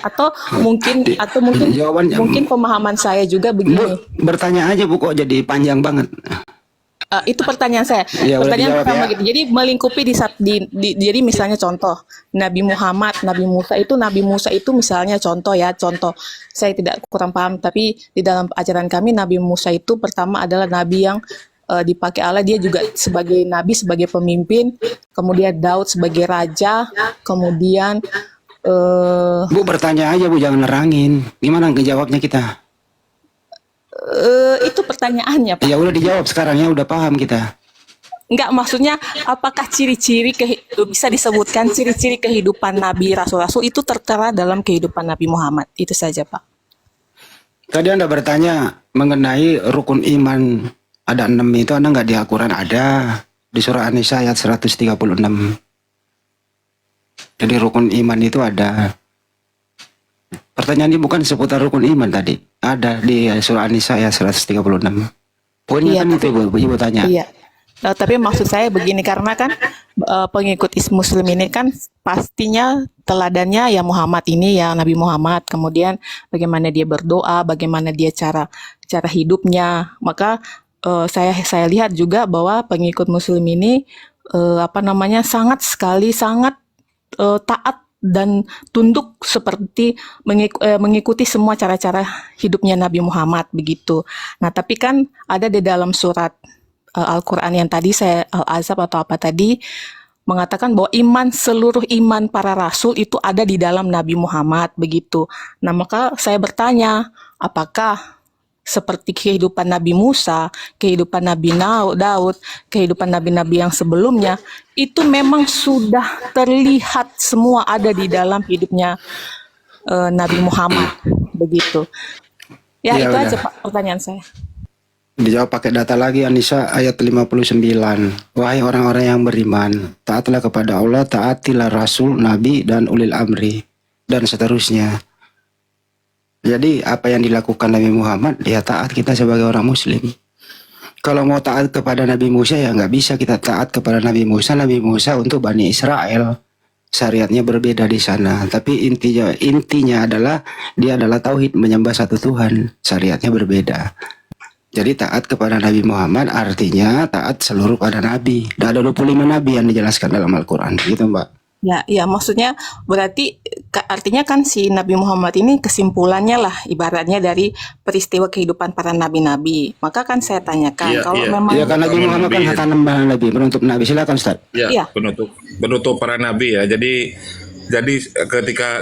atau mungkin Jawabannya, mungkin pemahaman saya juga Bu, begini. bertanya aja Bu, kok jadi panjang banget. Itu pertanyaan saya. Ya udah Pertanyaan dijawab pertama ya. gitu. Jadi melingkupi jadi misalnya contoh Nabi Muhammad, Nabi Musa itu misalnya contoh ya, contoh. Saya tidak kurang paham, tapi di dalam ajaran kami Nabi Musa itu pertama adalah nabi yang dipakai Allah, dia juga sebagai nabi, sebagai pemimpin, kemudian Daud sebagai raja, kemudian Bu, bertanya aja Bu, jangan nerangin. Gimana ngejawabnya kita? itu pertanyaannya, Pak. Ya udah dijawab sekarang ya, udah paham kita. Enggak, maksudnya apakah bisa disebutkan ciri-ciri kehidupan Nabi Rasul-Rasul itu tertera dalam kehidupan Nabi Muhammad? Itu saja, Pak. Tadi Anda bertanya mengenai rukun iman. Ada 6 itu, Anda nggak di Al-Quran? Ada. Di surah An-Nisa ayat 136. Jadi rukun iman itu ada. Pertanyaannya bukan seputar rukun iman tadi. Ada di surah An-Nisa ayat 136. Poinnya Iya, kan itu Ibu tanya. Iya. Tapi maksud saya begini, karena kan pengikut Muslim ini kan pastinya teladannya ya Muhammad ini, ya Nabi Muhammad. Kemudian bagaimana dia berdoa, bagaimana dia cara hidupnya. Maka saya lihat juga bahwa pengikut Muslim ini sangat taat dan tunduk seperti mengikuti semua cara-cara hidupnya Nabi Muhammad begitu. Nah, tapi kan ada di dalam surat Al-Quran yang tadi Al-Ahzab atau apa tadi mengatakan bahwa seluruh iman para rasul itu ada di dalam Nabi Muhammad begitu. Nah, maka saya bertanya, apakah seperti kehidupan Nabi Musa, kehidupan Nabi Daud, kehidupan nabi-nabi yang sebelumnya, itu memang sudah terlihat semua ada di dalam hidupnya Nabi Muhammad begitu. Ya, Ya itu udah. aja Pak pertanyaan saya. Dijawab pakai data lagi, An-Nisa ayat 59. Wahai orang-orang yang beriman, taatlah kepada Allah, taatilah Rasul, Nabi, dan ulil amri, dan seterusnya. Jadi apa yang dilakukan Nabi Muhammad, ya taat kita sebagai orang Muslim. Kalau mau taat kepada Nabi Musa, ya nggak bisa kita taat kepada Nabi Musa. Nabi Musa untuk Bani Israel, syariatnya berbeda di sana. Tapi intinya adalah dia adalah tauhid, menyembah satu Tuhan. Syariatnya berbeda. Jadi taat kepada Nabi Muhammad artinya taat seluruh pada Nabi. Dan ada 25 Nabi yang dijelaskan dalam Al-Quran. Gitu Mbak. Ya, maksudnya berarti artinya kan si Nabi Muhammad ini kesimpulannya lah ibaratnya dari peristiwa kehidupan para nabi-nabi. Maka kan saya tanyakan kalau memang ya kan Nabi Muhammad kan khatam Nabi, penutup Nabi. Silakan Ustaz. Iya. Penutup para nabi ya. Jadi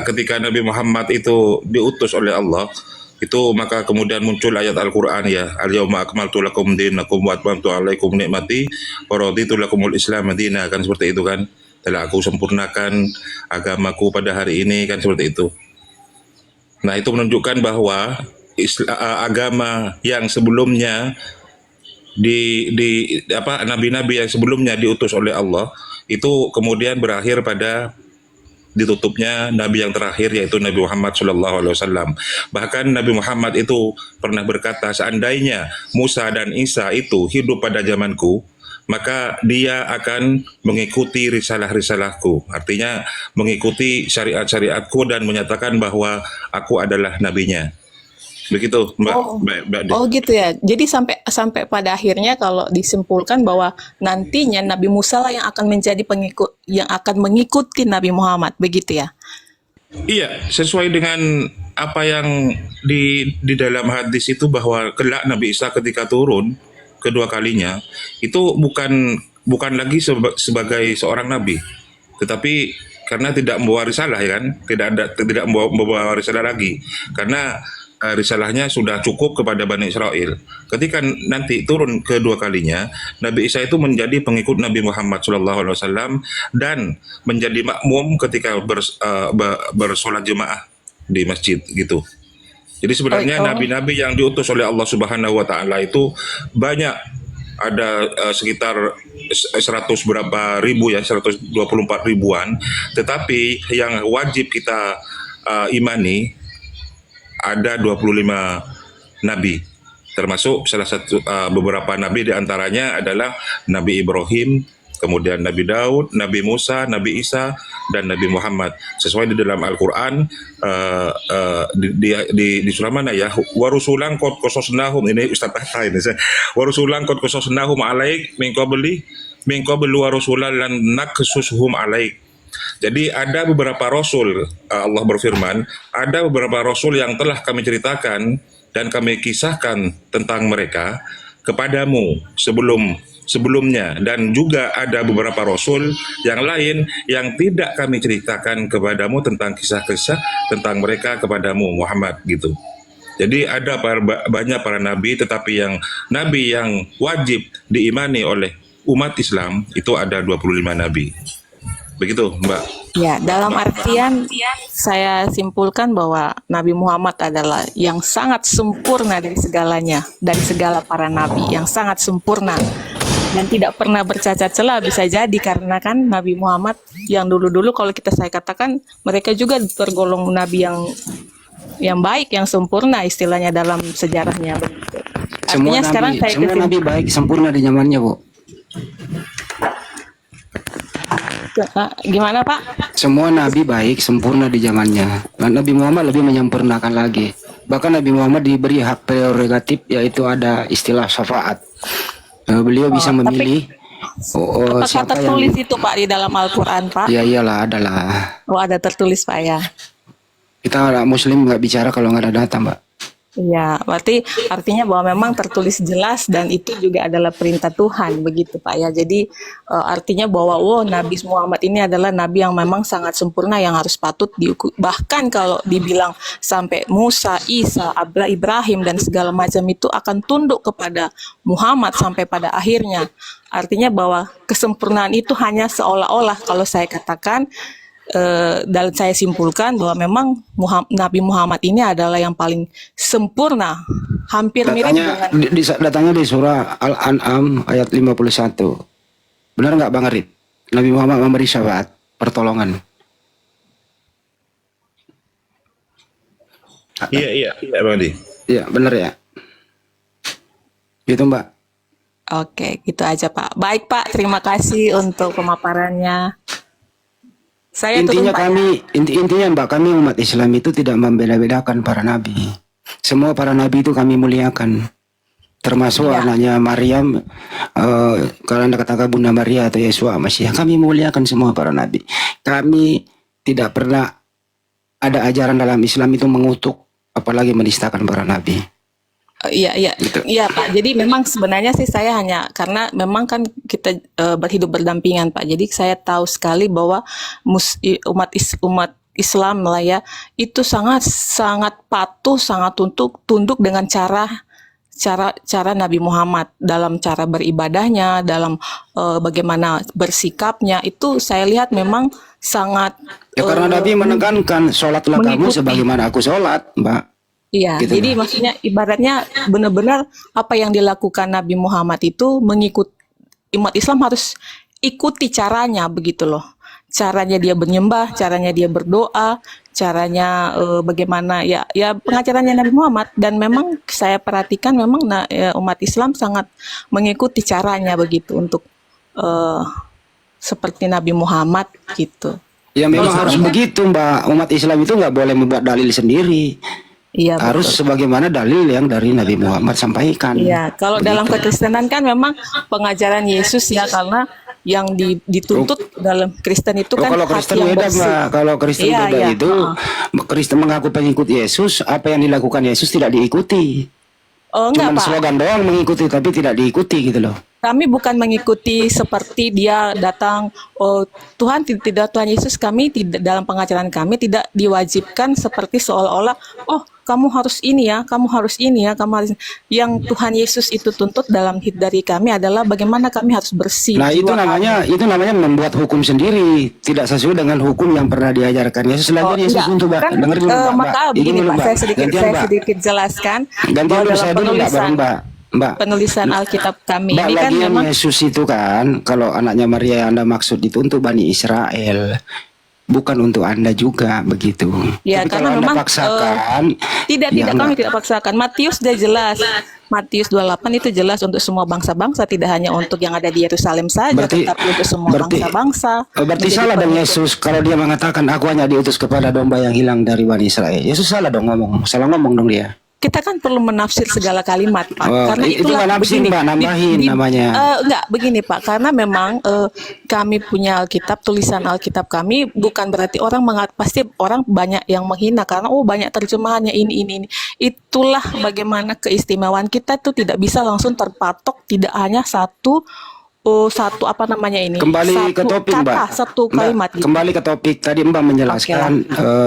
ketika Nabi Muhammad itu diutus oleh Allah, itu maka kemudian muncul ayat Al-Quran ya, al-yawma akmaltu lakum dinakum wa atmamtu alaikum nikmati wa raditu lakumul Islam madina, kan seperti itu kan. Telah aku sempurnakan agamaku pada hari ini, kan seperti itu. Nah, itu menunjukkan bahwa agama yang sebelumnya nabi-nabi yang sebelumnya diutus oleh Allah itu kemudian berakhir pada ditutupnya Nabi yang terakhir, yaitu Nabi Muhammad SAW. Bahkan Nabi Muhammad itu pernah berkata, seandainya Musa dan Isa itu hidup pada zamanku, maka dia akan mengikuti risalah-risalahku. Artinya mengikuti syariat-syariatku dan menyatakan bahwa aku adalah nabinya. Begitu Mbak. Oh gitu ya. Jadi sampai pada akhirnya kalau disimpulkan bahwa nantinya Nabi Musa lah yang akan menjadi pengikut, yang akan mengikuti Nabi Muhammad, begitu ya? Iya, sesuai dengan apa yang di dalam hadis itu, bahwa kelak Nabi Isa ketika turun kedua kalinya itu bukan lagi sebagai seorang nabi, tetapi karena tidak membawa risalah ya kan, tidak membawa risalah lagi, karena risalahnya sudah cukup kepada Bani Israel. Ketika nanti turun kedua kalinya, Nabi Isa itu menjadi pengikut Nabi Muhammad SAW dan menjadi makmum ketika bersolat jemaah di masjid gitu. Jadi sebenarnya nabi-nabi yang diutus oleh Allah Subhanahu wa taala itu banyak, ada sekitar 100 berapa ribu ya, 124 ribuan, tetapi yang wajib kita imani ada 25 nabi, termasuk salah satu beberapa nabi diantaranya adalah Nabi Ibrahim, kemudian Nabi Daud, Nabi Musa, Nabi Isa, dan Nabi Muhammad. Sesuai di dalam Al-Quran, di surah mana ya? Warusulan qad qasasnahum, ini Ustaz Tahta ini. Warusulan qad qasasnahum alaik min qablu warusulan lan naksushum alaik. Jadi ada beberapa rasul, Allah berfirman, ada beberapa rasul yang telah kami ceritakan dan kami kisahkan tentang mereka kepadamu sebelumnya, dan juga ada beberapa rasul yang lain yang tidak kami ceritakan kepadamu tentang kisah-kisah tentang mereka kepadamu Muhammad gitu. Jadi ada banyak para nabi, tetapi yang nabi yang wajib diimani oleh umat Islam itu ada 25 nabi. Begitu, Mbak. Ya, dalam artian saya simpulkan bahwa Nabi Muhammad adalah yang sangat sempurna dari segalanya, dari segala para nabi, yang sangat sempurna dan tidak pernah bercacat celah. Bisa jadi karena kan Nabi Muhammad yang dulu-dulu kalau saya katakan mereka juga tergolong nabi yang baik, yang sempurna istilahnya dalam sejarahnya begitu. Artinya sekarang semua nabi baik sempurna di zamannya, Bu. Gimana Pak? Semua nabi baik sempurna di zamannya. Nabi Muhammad lebih menyempurnakan lagi. Bahkan Nabi Muhammad diberi hak prerogatif, yaitu ada istilah syafaat. Beliau bisa memilih Apakah siapa tertulis yang... itu Pak di dalam Al-Quran Pak? Ya iyalah, adalah. Oh ada tertulis Pak ya. Kita orang Muslim nggak bicara kalau nggak ada data, Mbak. Iya, berarti artinya bahwa memang tertulis jelas dan itu juga adalah perintah Tuhan begitu Pak ya. Jadi artinya bahwa Nabi Muhammad ini adalah nabi yang memang sangat sempurna yang harus patut diukur. Bahkan kalau dibilang sampai Musa, Isa, Ibrahim dan segala macam itu akan tunduk kepada Muhammad sampai pada akhirnya. Artinya bahwa kesempurnaan itu hanya seolah-olah kalau saya katakan dan saya simpulkan bahwa memang Nabi Muhammad ini adalah yang paling sempurna, hampir mirip dengan datangnya di surah Al-An'am ayat 51. Benar nggak Bang Arif? Nabi Muhammad memberi syafaat, pertolongan. Iya Bang Adi. Iya, benar ya. Gitu Mbak. Oke, gitu aja Pak. Baik Pak, terima kasih untuk pemaparannya. Saya Intinya turun, Pak. intinya Mbak, kami umat Islam itu tidak membeda-bedakan para nabi. Semua para nabi itu kami muliakan. Termasuk Ya. anaknya Maryam, kalau Anda katakan Bunda Maria atau Yesua Masih, kami muliakan semua para nabi. Kami tidak pernah ada ajaran dalam Islam itu mengutuk, apalagi menistakan para nabi. Iya, Gitu. iya Pak. Jadi memang sebenarnya sih saya hanya karena memang kan kita berhidup berdampingan Pak. Jadi saya tahu sekali bahwa umat Islam lah ya itu sangat patuh, sangat tunduk dengan cara Nabi Muhammad dalam cara beribadahnya, dalam bagaimana bersikapnya itu saya lihat memang sangat Ya karena Nabi menekankan sholatlah kamu mengikuti. sebagaimana aku sholat, Mbak. Iya, Gitu, jadi Mbak. maksudnya ibaratnya benar-benar apa yang dilakukan Nabi Muhammad itu umat Islam harus ikuti caranya begitu loh. Caranya dia menyembah, caranya dia berdoa, caranya bagaimana ya pengajarannya Nabi Muhammad dan memang saya perhatikan memang umat Islam sangat mengikuti caranya begitu untuk seperti Nabi Muhammad gitu. Ya memang harus begitu, Mbak. Umat Islam itu nggak boleh membuat dalil sendiri. Iya, Harus betul. sebagaimana dalil yang dari Nabi Muhammad sampaikan. Iya, kalau dalam kekristenan kan memang pengajaran Yesus ya karena yang dituntut dalam Kristen itu Oh, kan kalau hati Kristen yang beda, bersih. Mbak. Kalau Kristen Iya, beda iya. itu, Kristen mengaku pengikut Yesus, apa yang dilakukan Yesus tidak diikuti. Oh enggak Cuman Pak, slogan doang mengikuti, tapi tidak diikuti gitu loh. kami bukan mengikuti seperti dia datang, oh Tuhan tidak, Tuhan Yesus kami tidak dalam pengajaran kami tidak diwajibkan seperti seolah-olah oh kamu harus ini ya, kamu harus ini ya, kamu harus yang Tuhan Yesus itu tuntut dalam hidup dari kami adalah bagaimana kami harus bersih. Nah, itu jiwa namanya membuat hukum sendiri, tidak sesuai dengan hukum yang pernah diajarkan Yesus. Oh, Lagian Yesus enggak. untuk Mbak. Kan, Dengerin dulu, Mbak. maka Ini begini dulu, Pak, Mbak. saya Gantian, Mbak. sedikit jelaskan Gantian bahwa dulu dalam saya dulu, Mbak, baru Mbak. penulisan Alkitab kami Mbak, ini kan lagian memang Yesus itu kan, kalau anaknya Maria yang Anda maksud itu untuk Bani Israel, bukan untuk Anda juga begitu. ya Tapi karena kalau Anda memang paksakan, tidak ya kami enggak. tidak paksakan. Matius sudah jelas Matius 28 itu jelas untuk semua bangsa-bangsa, tidak hanya untuk yang ada di Yerusalem saja, Berarti- tetapi untuk semua berarti- bangsa-bangsa. Berarti menjadi salah dong pengikut. Yesus kalau dia mengatakan aku hanya diutus kepada domba yang hilang dari Bani Israel. Yesus salah dong ngomong. Salah ngomong dong dia. Kita kan perlu menafsir segala kalimat, Pak. Oh, Karena itu itulah nggak nafsir, begini. Mbak, nambahin namanya. Enggak, begini, Pak. Karena memang kami punya Alkitab, tulisan Alkitab kami bukan berarti pasti orang banyak yang menghina karena banyak terjemahannya ini. Itulah bagaimana keistimewaan kita tuh tidak bisa langsung terpatok tidak hanya satu apa namanya ini? Kembali ke satu topik, kata, Mbak. satu Mbak, kalimat gitu. kembali ke topik tadi Mbak menjelaskan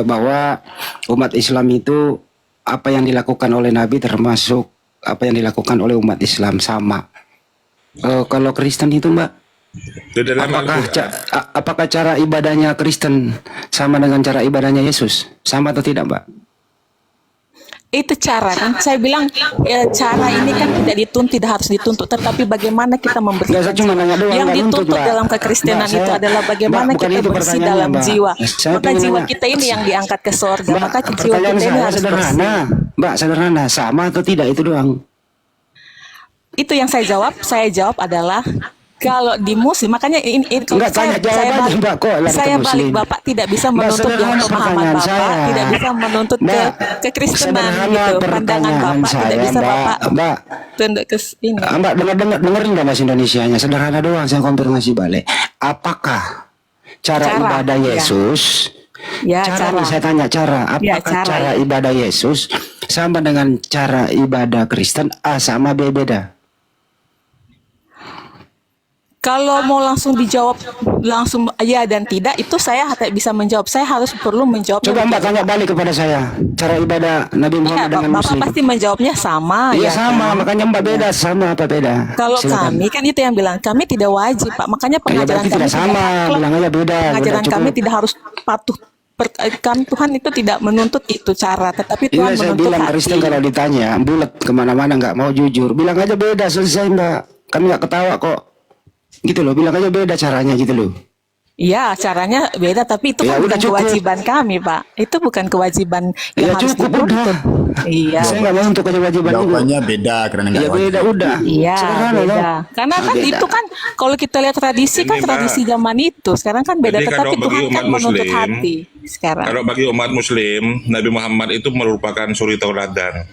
bahwa umat Islam itu apa yang dilakukan oleh Nabi termasuk apa yang dilakukan oleh umat Islam sama. Kalau Kristen itu Mbak, Di dalam Al-Quran. apakah cara ibadahnya Kristen sama dengan cara ibadahnya Yesus? Sama atau tidak, Mbak? Itu cara kan, saya bilang cara ini kan tidak harus dituntut, tetapi bagaimana kita memberikan Nggak, saya cuma nanya doang, yang nggak nuntut, dituntut Mbak. dalam kekristenan Mbak, itu saya- adalah bagaimana Mbak, bukan kita itu bersih pertanyaannya, dalam Mbak. jiwa. Saya Maka pengen jiwa nanya- kita ini yang diangkat ke surga, Mbak, maka jiwa pertanyaan kita ini saya harus sederhana. bersih. Mbak, sederhana, sama atau tidak itu doang? Itu yang saya jawab adalah kalau di Muslim, makanya ini kalau Enggak, tanya jawab aja, balik, Mbak, kok lah saya ke balik, Muslim. Bapak tidak bisa Mbak, menuntut sederhana dengan pemahaman pertanyaan Bapak, saya. tidak bisa menuntut Mbak, kekristenan sederhana gitu, pandangan pertanyaan Bapak tidak saya, bisa Mbak. Bapak Mbak, tunduk ke ini. Mbak dengerin nggak bahasa Indonesianya? Sederhana doang, saya konfirmasi balik. Apakah cara ibadah ya. Yesus? Ya, Cara nih, saya tanya cara. Ya, Apakah cara, cara ya. ibadah Yesus sama dengan cara ibadah Kristen? A sama B beda? Kalau mau langsung dijawab langsung ya dan tidak, itu saya tidak bisa menjawab. Saya harus perlu menjawab. Coba Mbak tanya balik kepada saya. Cara ibadah Nabi Ya, Muhammad dengan Bapak Muslim. pasti menjawabnya sama. Iya ya sama, kan? makanya Mbak beda sama apa beda? Kalau Silakan. kami kan itu yang bilang kami tidak wajib, Pak. Makanya Ya, pengajaran berarti kami tidak sama, saklek. bilang aja beda. Pengajaran Udah kami cukup. tidak harus patuh. Kan Tuhan itu tidak menuntut itu cara, tetapi Tuhan Iya, saya menuntut bilang hati. Kristen kalau ditanya bulat kemana-mana nggak mau jujur, bilang aja beda, selesai Mbak. Kami nggak ketawa kok. Gitu loh, bilang aja beda caranya gitu loh. Iya, caranya beda, tapi itu Ya, kan udah bukan cukup. kewajiban kami, Pak. Itu bukan kewajiban yang Ya harus cukup dituntut. udah. Iya. Saya nggak mau untuk kewajiban itu. Jawabannya beda karena nggak Ya wajib. beda udah. Iya, Sederhana, beda. loh. Karena kan Beda. itu kan kalau kita lihat tradisi Ini, kan Mbak. tradisi zaman itu. Sekarang kan beda, Jadi tetapi kalau bagi Tuhan kan umat menuntut Muslim, hati sekarang. Kalau bagi umat Muslim, Nabi Muhammad itu merupakan suri tauladan.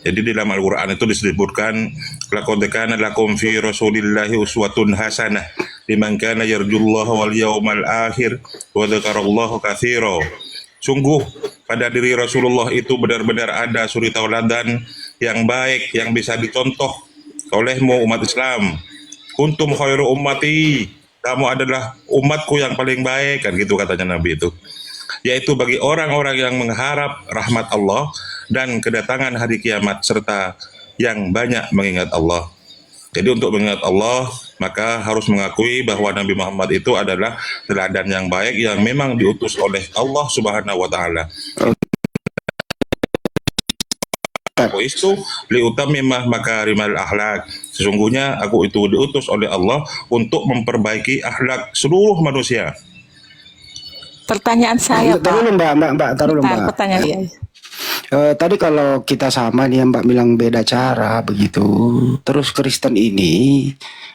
Jadi di dalam Al-Quran itu disebutkan laqad kana lakum fi rasulillahi uswatun hasanah liman kana yarjullaha wal yawmal akhir wa dzakarallaha katsira. Sungguh pada diri Rasulullah itu benar-benar ada suri tauladan yang baik yang bisa dicontoh olehmu umat Islam. Kuntum khairu ummati, kamu adalah umatku yang paling baik, kan gitu katanya Nabi itu. Yaitu bagi orang-orang yang mengharap rahmat Allah dan kedatangan hari kiamat serta yang banyak mengingat Allah. Jadi untuk mengingat Allah maka harus mengakui bahwa Nabi Muhammad itu adalah teladan yang baik yang memang diutus oleh Allah Subhanahu wa taala. Aku itu liutammimah makarimal akhlak. Sesungguhnya aku itu diutus oleh Allah untuk memperbaiki akhlak seluruh manusia. Pertanyaan saya, Taruh dulu Pak. Mbak, taruh dulu Bentar, Mbak. pertanyaan dia. Tadi kalau kita sama nih Mbak bilang beda cara begitu. Terus Kristen ini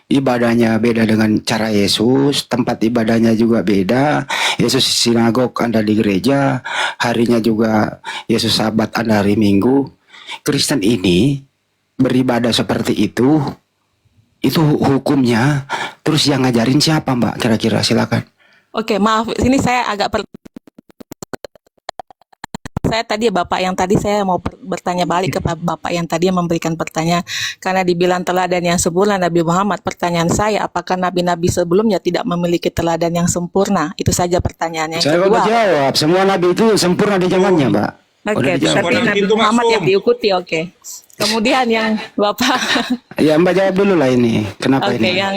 ibadahnya beda dengan cara Yesus, tempat ibadahnya juga beda. Yesus di sinagog, Anda di gereja, harinya juga Yesus Sabat, Anda hari Minggu. Kristen ini beribadah seperti itu hukumnya. Terus yang ngajarin siapa Mbak? Kira-kira silakan. Oke, maaf. Ini saya agak saya tadi Bapak yang tadi saya mau bertanya balik ke Bapak yang tadi yang memberikan pertanyaan karena dibilang teladan yang sempurna Nabi Muhammad. Pertanyaan saya, apakah nabi-nabi sebelumnya tidak memiliki teladan yang sempurna? Itu saja pertanyaannya. Yang Saya kedua, udah jawab, semua nabi itu sempurna di zamannya Mbak. oke, Udah dijawab. tapi Orang Nabi itu Muhammad maksum. yang diikuti, oke. Kemudian yang Bapak Ya Mbak jawab dulu lah ini. Kenapa Oke, ini? Ya.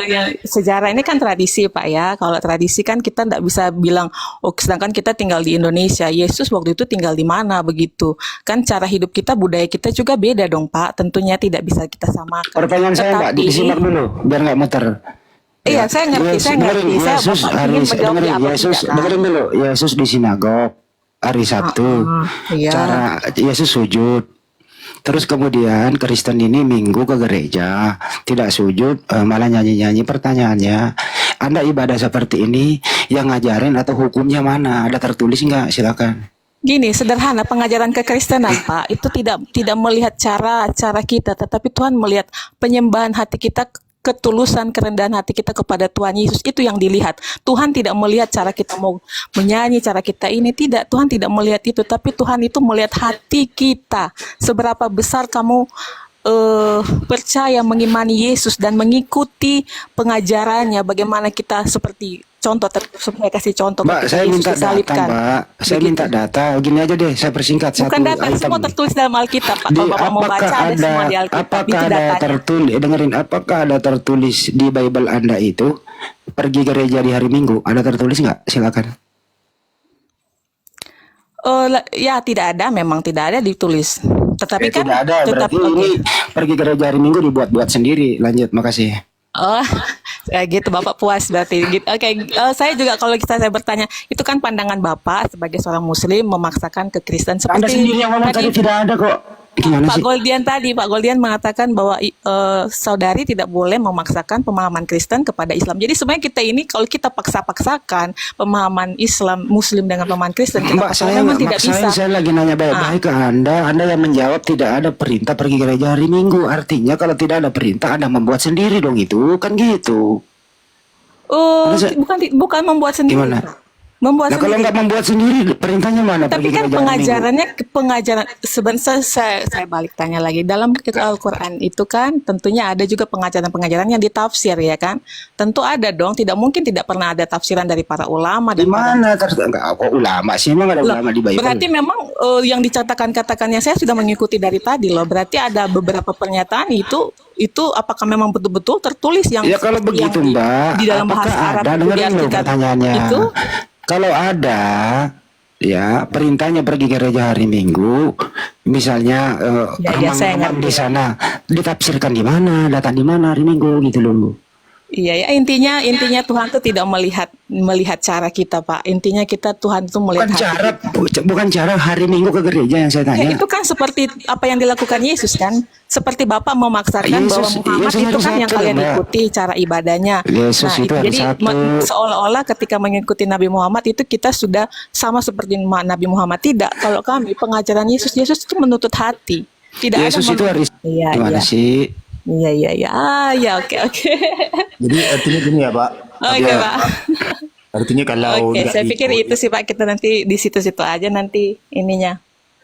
yang sejarah ini kan tradisi, Pak ya. Kalau tradisi kan kita tidak bisa bilang, sedangkan kita tinggal di Indonesia, Yesus waktu itu tinggal di mana begitu. Kan cara hidup kita, budaya kita juga beda dong, Pak. Tentunya tidak bisa kita samakan. Pertanyaan saya Mbak, Tetapi- disimak dulu biar nggak muter. Iya, saya ngerti, saya ngerti. Saya Yesus Bapak hari ingin menjawab dengerin, apa Yesus tidak, kan? dengerin dulu. Yesus di sinagog hari Sabtu. iya. Cara Yesus sujud. Terus kemudian Kristen ini minggu ke gereja, tidak sujud, malah nyanyi-nyanyi. Pertanyaannya, Anda ibadah seperti ini, yang ngajarin atau hukumnya mana? Ada tertulis nggak? Silakan. Gini, sederhana pengajaran kekristenan, Pak, itu tidak melihat cara kita, tetapi Tuhan melihat penyembahan hati kita, ketulusan, kerendahan hati kita kepada Tuhan Yesus. Itu yang dilihat. Tuhan tidak melihat cara kita mau menyanyi, cara kita ini, tidak. Tuhan tidak melihat itu, tapi Tuhan itu melihat hati kita. Seberapa besar kamu percaya, mengimani Yesus dan mengikuti pengajarannya, bagaimana kita seperti contoh, supaya kasih contoh Mbak, ketika saya Yesus minta data, disalibkan. Mbak. Saya Begitu. minta data. Gini aja deh, saya persingkat Bukan satu data, item. semua tertulis dalam Alkitab, Pak. Di Kalau Bapak mau baca, ada semua di Alkitab. apakah Itu ada datanya. tertulis, dengerin, apakah ada tertulis di Bible Anda itu pergi gereja di hari Minggu? Ada tertulis nggak? Silakan. Ya, tidak ada, memang tidak ada ditulis. Tetapi kan, Tidak ada, tetap berarti oke. ini pergi gereja hari Minggu dibuat-buat sendiri. Lanjut, makasih. Oh, ya gitu, Bapak puas berarti. Gitu. Oke, saya juga kalau saya bertanya, itu kan pandangan Bapak sebagai seorang Muslim memaksakan ke Kristen Anda seperti sendiri yang ngomong tadi tidak ada kok. Gimana Pak sih? Pak Goldian mengatakan bahwa saudari tidak boleh memaksakan pemahaman Kristen kepada Islam. Jadi sebenarnya kita ini kalau kita paksa-paksakan pemahaman Islam Muslim dengan pemahaman Kristen, kita Mbak, paksa saya memang nggak tidak maksain, bisa. saya lagi nanya baik-baik ke Anda. Anda yang menjawab tidak ada perintah pergi gereja hari Minggu. Artinya kalau tidak ada perintah, Anda membuat sendiri dong itu. Kan gitu. Masa- Bukan membuat sendiri. Gimana? Pak. Membuat Nah, kalau sendiri. nggak membuat sendiri, perintahnya mana? Tapi Pergi kan gereja hari Minggu. pengajaran sebenarnya saya balik tanya lagi dalam Al-Quran itu kan tentunya ada juga pengajaran-pengajaran yang ditafsir ya kan. Tentu ada dong, tidak mungkin tidak pernah ada tafsiran dari para ulama Di dan mana? Enggak, kok ulama sih? Emang ada Loh, ulama di Bible? berarti memang yang dikatakan-katakannya saya sudah mengikuti dari tadi loh. Berarti ada beberapa pernyataan itu apakah memang betul-betul tertulis yang Ya kalau seperti yang begitu Mbak, di dalam apakah bahasa Arab ada, itu dengerin dulu diartikan pertanyaannya. itu? Kalau ada, ya perintahnya pergi gereja hari Minggu, misalnya saya remang-remang ngerti. di sana, ditafsirkan di mana, datang di mana hari Minggu gitu loh. Iya ya, intinya Tuhan tuh tidak melihat cara kita, Pak. Intinya Tuhan itu melihat hati. Bukan cara hari Minggu ke gereja yang saya Ya, tanya. itu kan seperti apa yang dilakukan Yesus kan? Seperti Bapak memaksakan bahwa Muhammad Yesus itu harus kan yang satu, kalian Mbak. ikuti cara ibadahnya. Yesus Nah, itu harus jadi satu. seolah-olah ketika mengikuti Nabi Muhammad itu kita sudah sama seperti Nabi Muhammad. Tidak. Kalau kami pengajaran Yesus itu menuntut hati. Tidak Yesus ada itu harus Iya, gimana iya. sih? Iya. Ya, oke. Jadi artinya gini ya Pak. Oke, Pak. Artinya kalau Oke, nggak saya pikir diikut, itu sih Pak, kita nanti di situ-situ aja nanti ininya.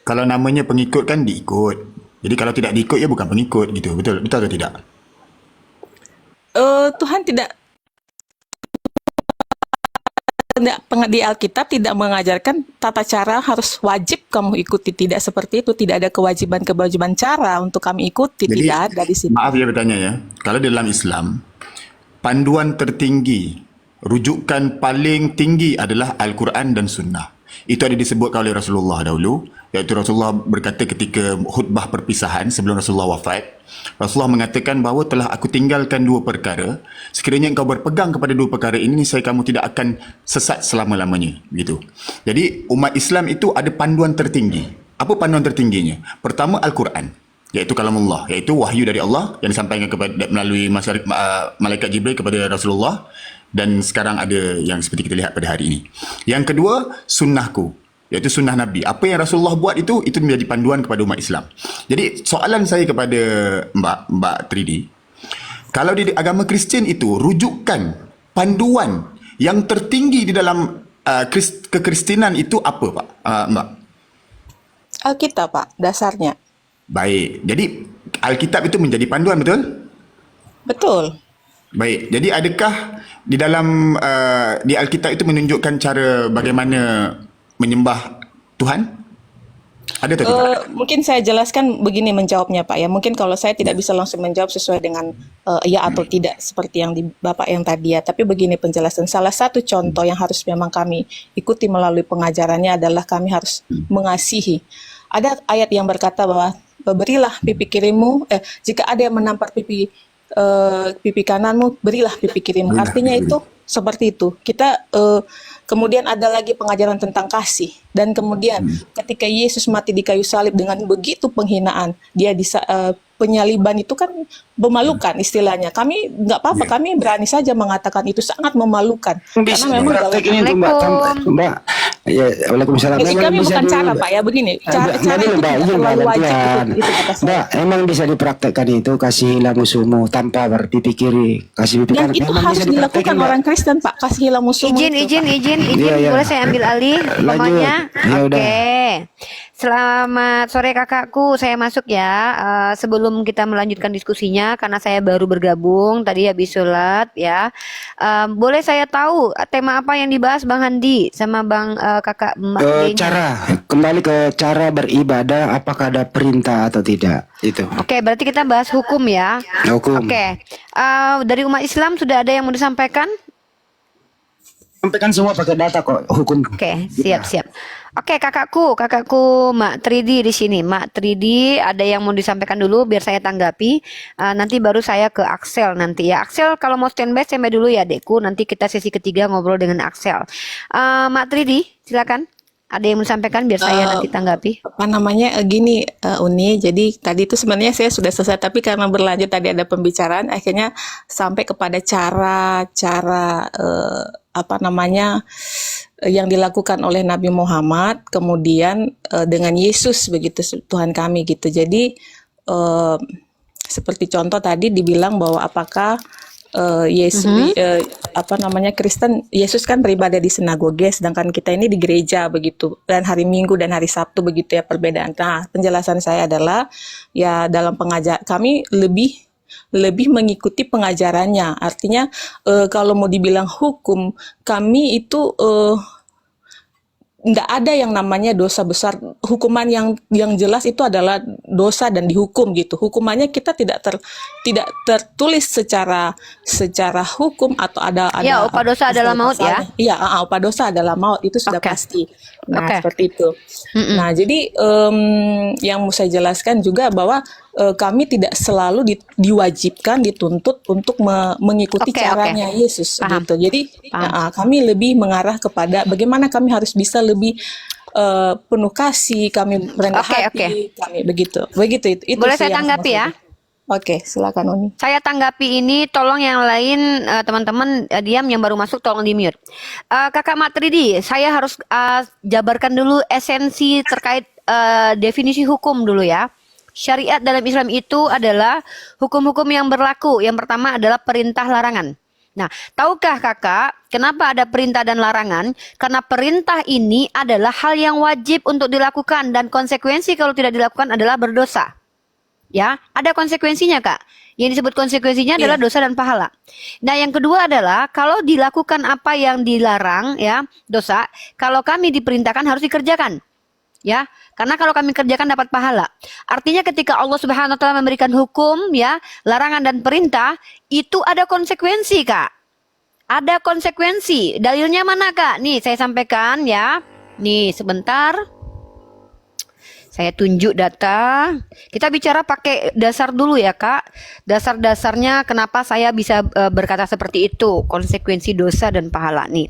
kalau namanya pengikut kan diikut. Jadi kalau tidak diikut ya bukan pengikut gitu. Betul atau tidak? Tuhan tidak di Alkitab tidak mengajarkan tata cara harus wajib kamu ikuti, tidak seperti itu, tidak ada kewajiban cara untuk kami ikuti, Jadi tidak ada di sini. maaf ya bertanya ya. Kalau dalam Islam panduan tertinggi, rujukan paling tinggi adalah Al-Quran dan Sunnah. Itu ada disebutkan oleh Rasulullah dahulu, iaitu Rasulullah berkata ketika khutbah perpisahan sebelum Rasulullah wafat, Rasulullah mengatakan bahawa telah aku tinggalkan dua perkara, sekiranya engkau berpegang kepada dua perkara ini, niscaya kamu tidak akan sesat selama-lamanya. Gitu. Jadi umat Islam itu ada panduan tertinggi. Apa panduan tertingginya? Pertama Al-Quran, iaitu kalamullah, iaitu wahyu dari Allah yang disampaikan melalui malaikat Jibril kepada Rasulullah, dan sekarang ada yang seperti kita lihat pada hari ini. Yang kedua, sunnahku, iaitu sunnah Nabi. Apa yang Rasulullah buat itu menjadi panduan kepada umat Islam. Jadi soalan saya kepada Mbak 3D, kalau di agama Kristian itu rujukan, panduan yang tertinggi di dalam kekristenan itu apa Pak, Mbak? Alkitab Pak, dasarnya. Baik, jadi Alkitab itu menjadi panduan, betul? Betul. Baik, jadi adakah di dalam di Alkitab itu menunjukkan cara bagaimana menyembah Tuhan? Ada atau tidak? Mungkin saya jelaskan begini menjawabnya Pak ya. Mungkin kalau saya tidak bisa langsung menjawab sesuai dengan ya atau tidak seperti yang di Bapak yang tadi ya. Tapi begini penjelasan. Salah satu contoh yang harus memang kami ikuti melalui pengajarannya adalah kami harus mengasihi. Ada ayat yang berkata bahwa berilah pipi kirimu, jika ada yang menampar pipi kananmu, berilah pipi kirimu. Artinya itu seperti itu. Kita kemudian ada lagi pengajaran tentang kasih. Dan kemudian ketika Yesus mati di kayu salib dengan begitu penghinaan, dia penyaliban itu kan memalukan istilahnya. Kami nggak apa-apa, kami berani saja mengatakan itu sangat memalukan. Bisa Karena memang praktek ini tuh Mbak, Mbak. Ya, Waalaikumsalam. ini Memang kami bisa bukan cara Pak ya, begini. Cara itu Mbak, tidak izin Mbak, terlalu wajib gantian. itu kata saya. Mbak, emang bisa dipraktekkan itu, kasih hilang musuhmu tanpa dipikiri, kasih Dan pikiran. itu Memang harus bisa dilakukan dipraktekin, Mbak. orang Kristen Pak, kasih hilang musuhmu Izin, itu, izin, Pak. izin, Iya, iya. boleh saya ambil alih Lanjut. pomanya? Ya udah. Oke. Selamat sore kakakku, saya masuk ya. Sebelum kita melanjutkan diskusinya, karena saya baru bergabung tadi habis sholat ya. Boleh saya tahu tema apa yang dibahas Bang Handi sama Bang kakak Mbak Denya? Kembali ke cara beribadah, apakah ada perintah atau tidak? Itu. Oke, berarti kita bahas hukum ya. Hukum. Oke, dari umat Islam sudah ada yang mau disampaikan? Sampaikan semua pakai data kok hukum. Oke, siap. Oke, kakakku Mak Tridi di sini. Mak Tridi, ada yang mau disampaikan dulu biar saya tanggapi. Nanti baru saya ke Axel nanti ya. Axel kalau mau standby dulu ya, Dekku. Nanti kita sesi ketiga ngobrol dengan Axel. Mak Tridi, silakan. Ada yang mau disampaikan biar saya nanti tanggapi. Apa namanya gini Uni, jadi tadi itu sebenarnya saya sudah selesai, tapi karena berlanjut tadi ada pembicaraan, akhirnya sampai kepada cara apa namanya yang dilakukan oleh Nabi Muhammad, kemudian dengan Yesus begitu Tuhan kami gitu. Jadi seperti contoh tadi dibilang bahwa apakah Yesus apa namanya Kristen, Yesus kan beribadah di sinagoge, sedangkan kita ini di gereja begitu, dan hari Minggu dan hari Sabtu begitu ya perbedaan. Nah, penjelasan saya adalah ya dalam pengajar kami lebih mengikuti pengajarannya. Artinya kalau mau dibilang hukum, kami itu nggak ada yang namanya dosa besar. Hukuman yang jelas itu adalah dosa dan dihukum gitu. Hukumannya kita tidak tertulis secara hukum atau ada Ya, upah dosa adalah maut ya. Iya, upah dosa adalah maut, itu sudah Oke. pasti. Nah, Oke. seperti itu. Nah, jadi yang mau saya jelaskan juga bahwa kami tidak selalu diwajibkan, dituntut untuk mengikuti Oke, caranya Yesus Paham. gitu. Jadi Paham. kami lebih mengarah kepada bagaimana kami harus bisa lebih penuh kasih, kami merendah Oke, hati, oke. kami begitu itu Boleh sih saya yang tanggapi mau ya? saya- Oke, silakan Uni. Saya tanggapi ini, tolong yang lain teman-teman diam, yang baru masuk tolong di mute. Kakak Mak Tridi, saya harus jabarkan dulu esensi terkait definisi hukum dulu ya. Syariat dalam Islam itu adalah hukum-hukum yang berlaku. Yang pertama adalah perintah larangan. Nah, tahukah kakak kenapa ada perintah dan larangan? Karena perintah ini adalah hal yang wajib untuk dilakukan dan konsekuensi kalau tidak dilakukan adalah berdosa. Ya, ada konsekuensinya Kak. Yang disebut konsekuensinya adalah dosa dan pahala. Nah, yang kedua adalah kalau dilakukan apa yang dilarang ya, dosa, kalau kami diperintahkan harus dikerjakan. Ya, karena kalau kami kerjakan dapat pahala. Artinya ketika Allah Subhanahu wa taala memberikan hukum ya, larangan dan perintah, itu ada konsekuensi, Kak. Ada konsekuensi. Dalilnya mana, Kak? Nih, saya sampaikan ya. Nih, sebentar. Saya tunjuk data. Kita bicara pakai dasar dulu ya, Kak. Dasar-dasarnya kenapa saya bisa berkata seperti itu. Konsekuensi dosa dan pahala nih.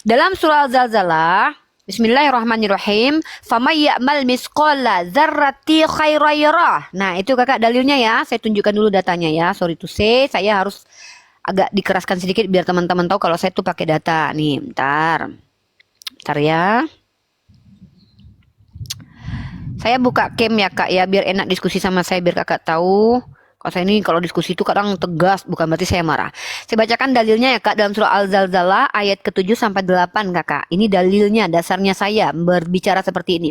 Dalam surah Al-Zalzalah, Bismillahirrahmanirrahim. Famay ya'mal misqala dzarrati khairan yarah. Nah, itu Kakak dalilnya ya. Saya tunjukkan dulu datanya ya. Sorry to say, saya harus agak dikeraskan sedikit biar teman-teman tahu kalau saya tuh pakai data. Nih, bentar. Bentar ya. Saya buka cam ya Kak ya, biar enak diskusi sama saya, biar Kakak tahu. Kalau saya ini kalau diskusi itu kadang tegas, bukan berarti saya marah. Saya bacakan dalilnya ya Kak dalam surah Al-Zalzalah ayat ke-7 sampai 8 Kakak. Ini dalilnya, dasarnya saya berbicara seperti ini.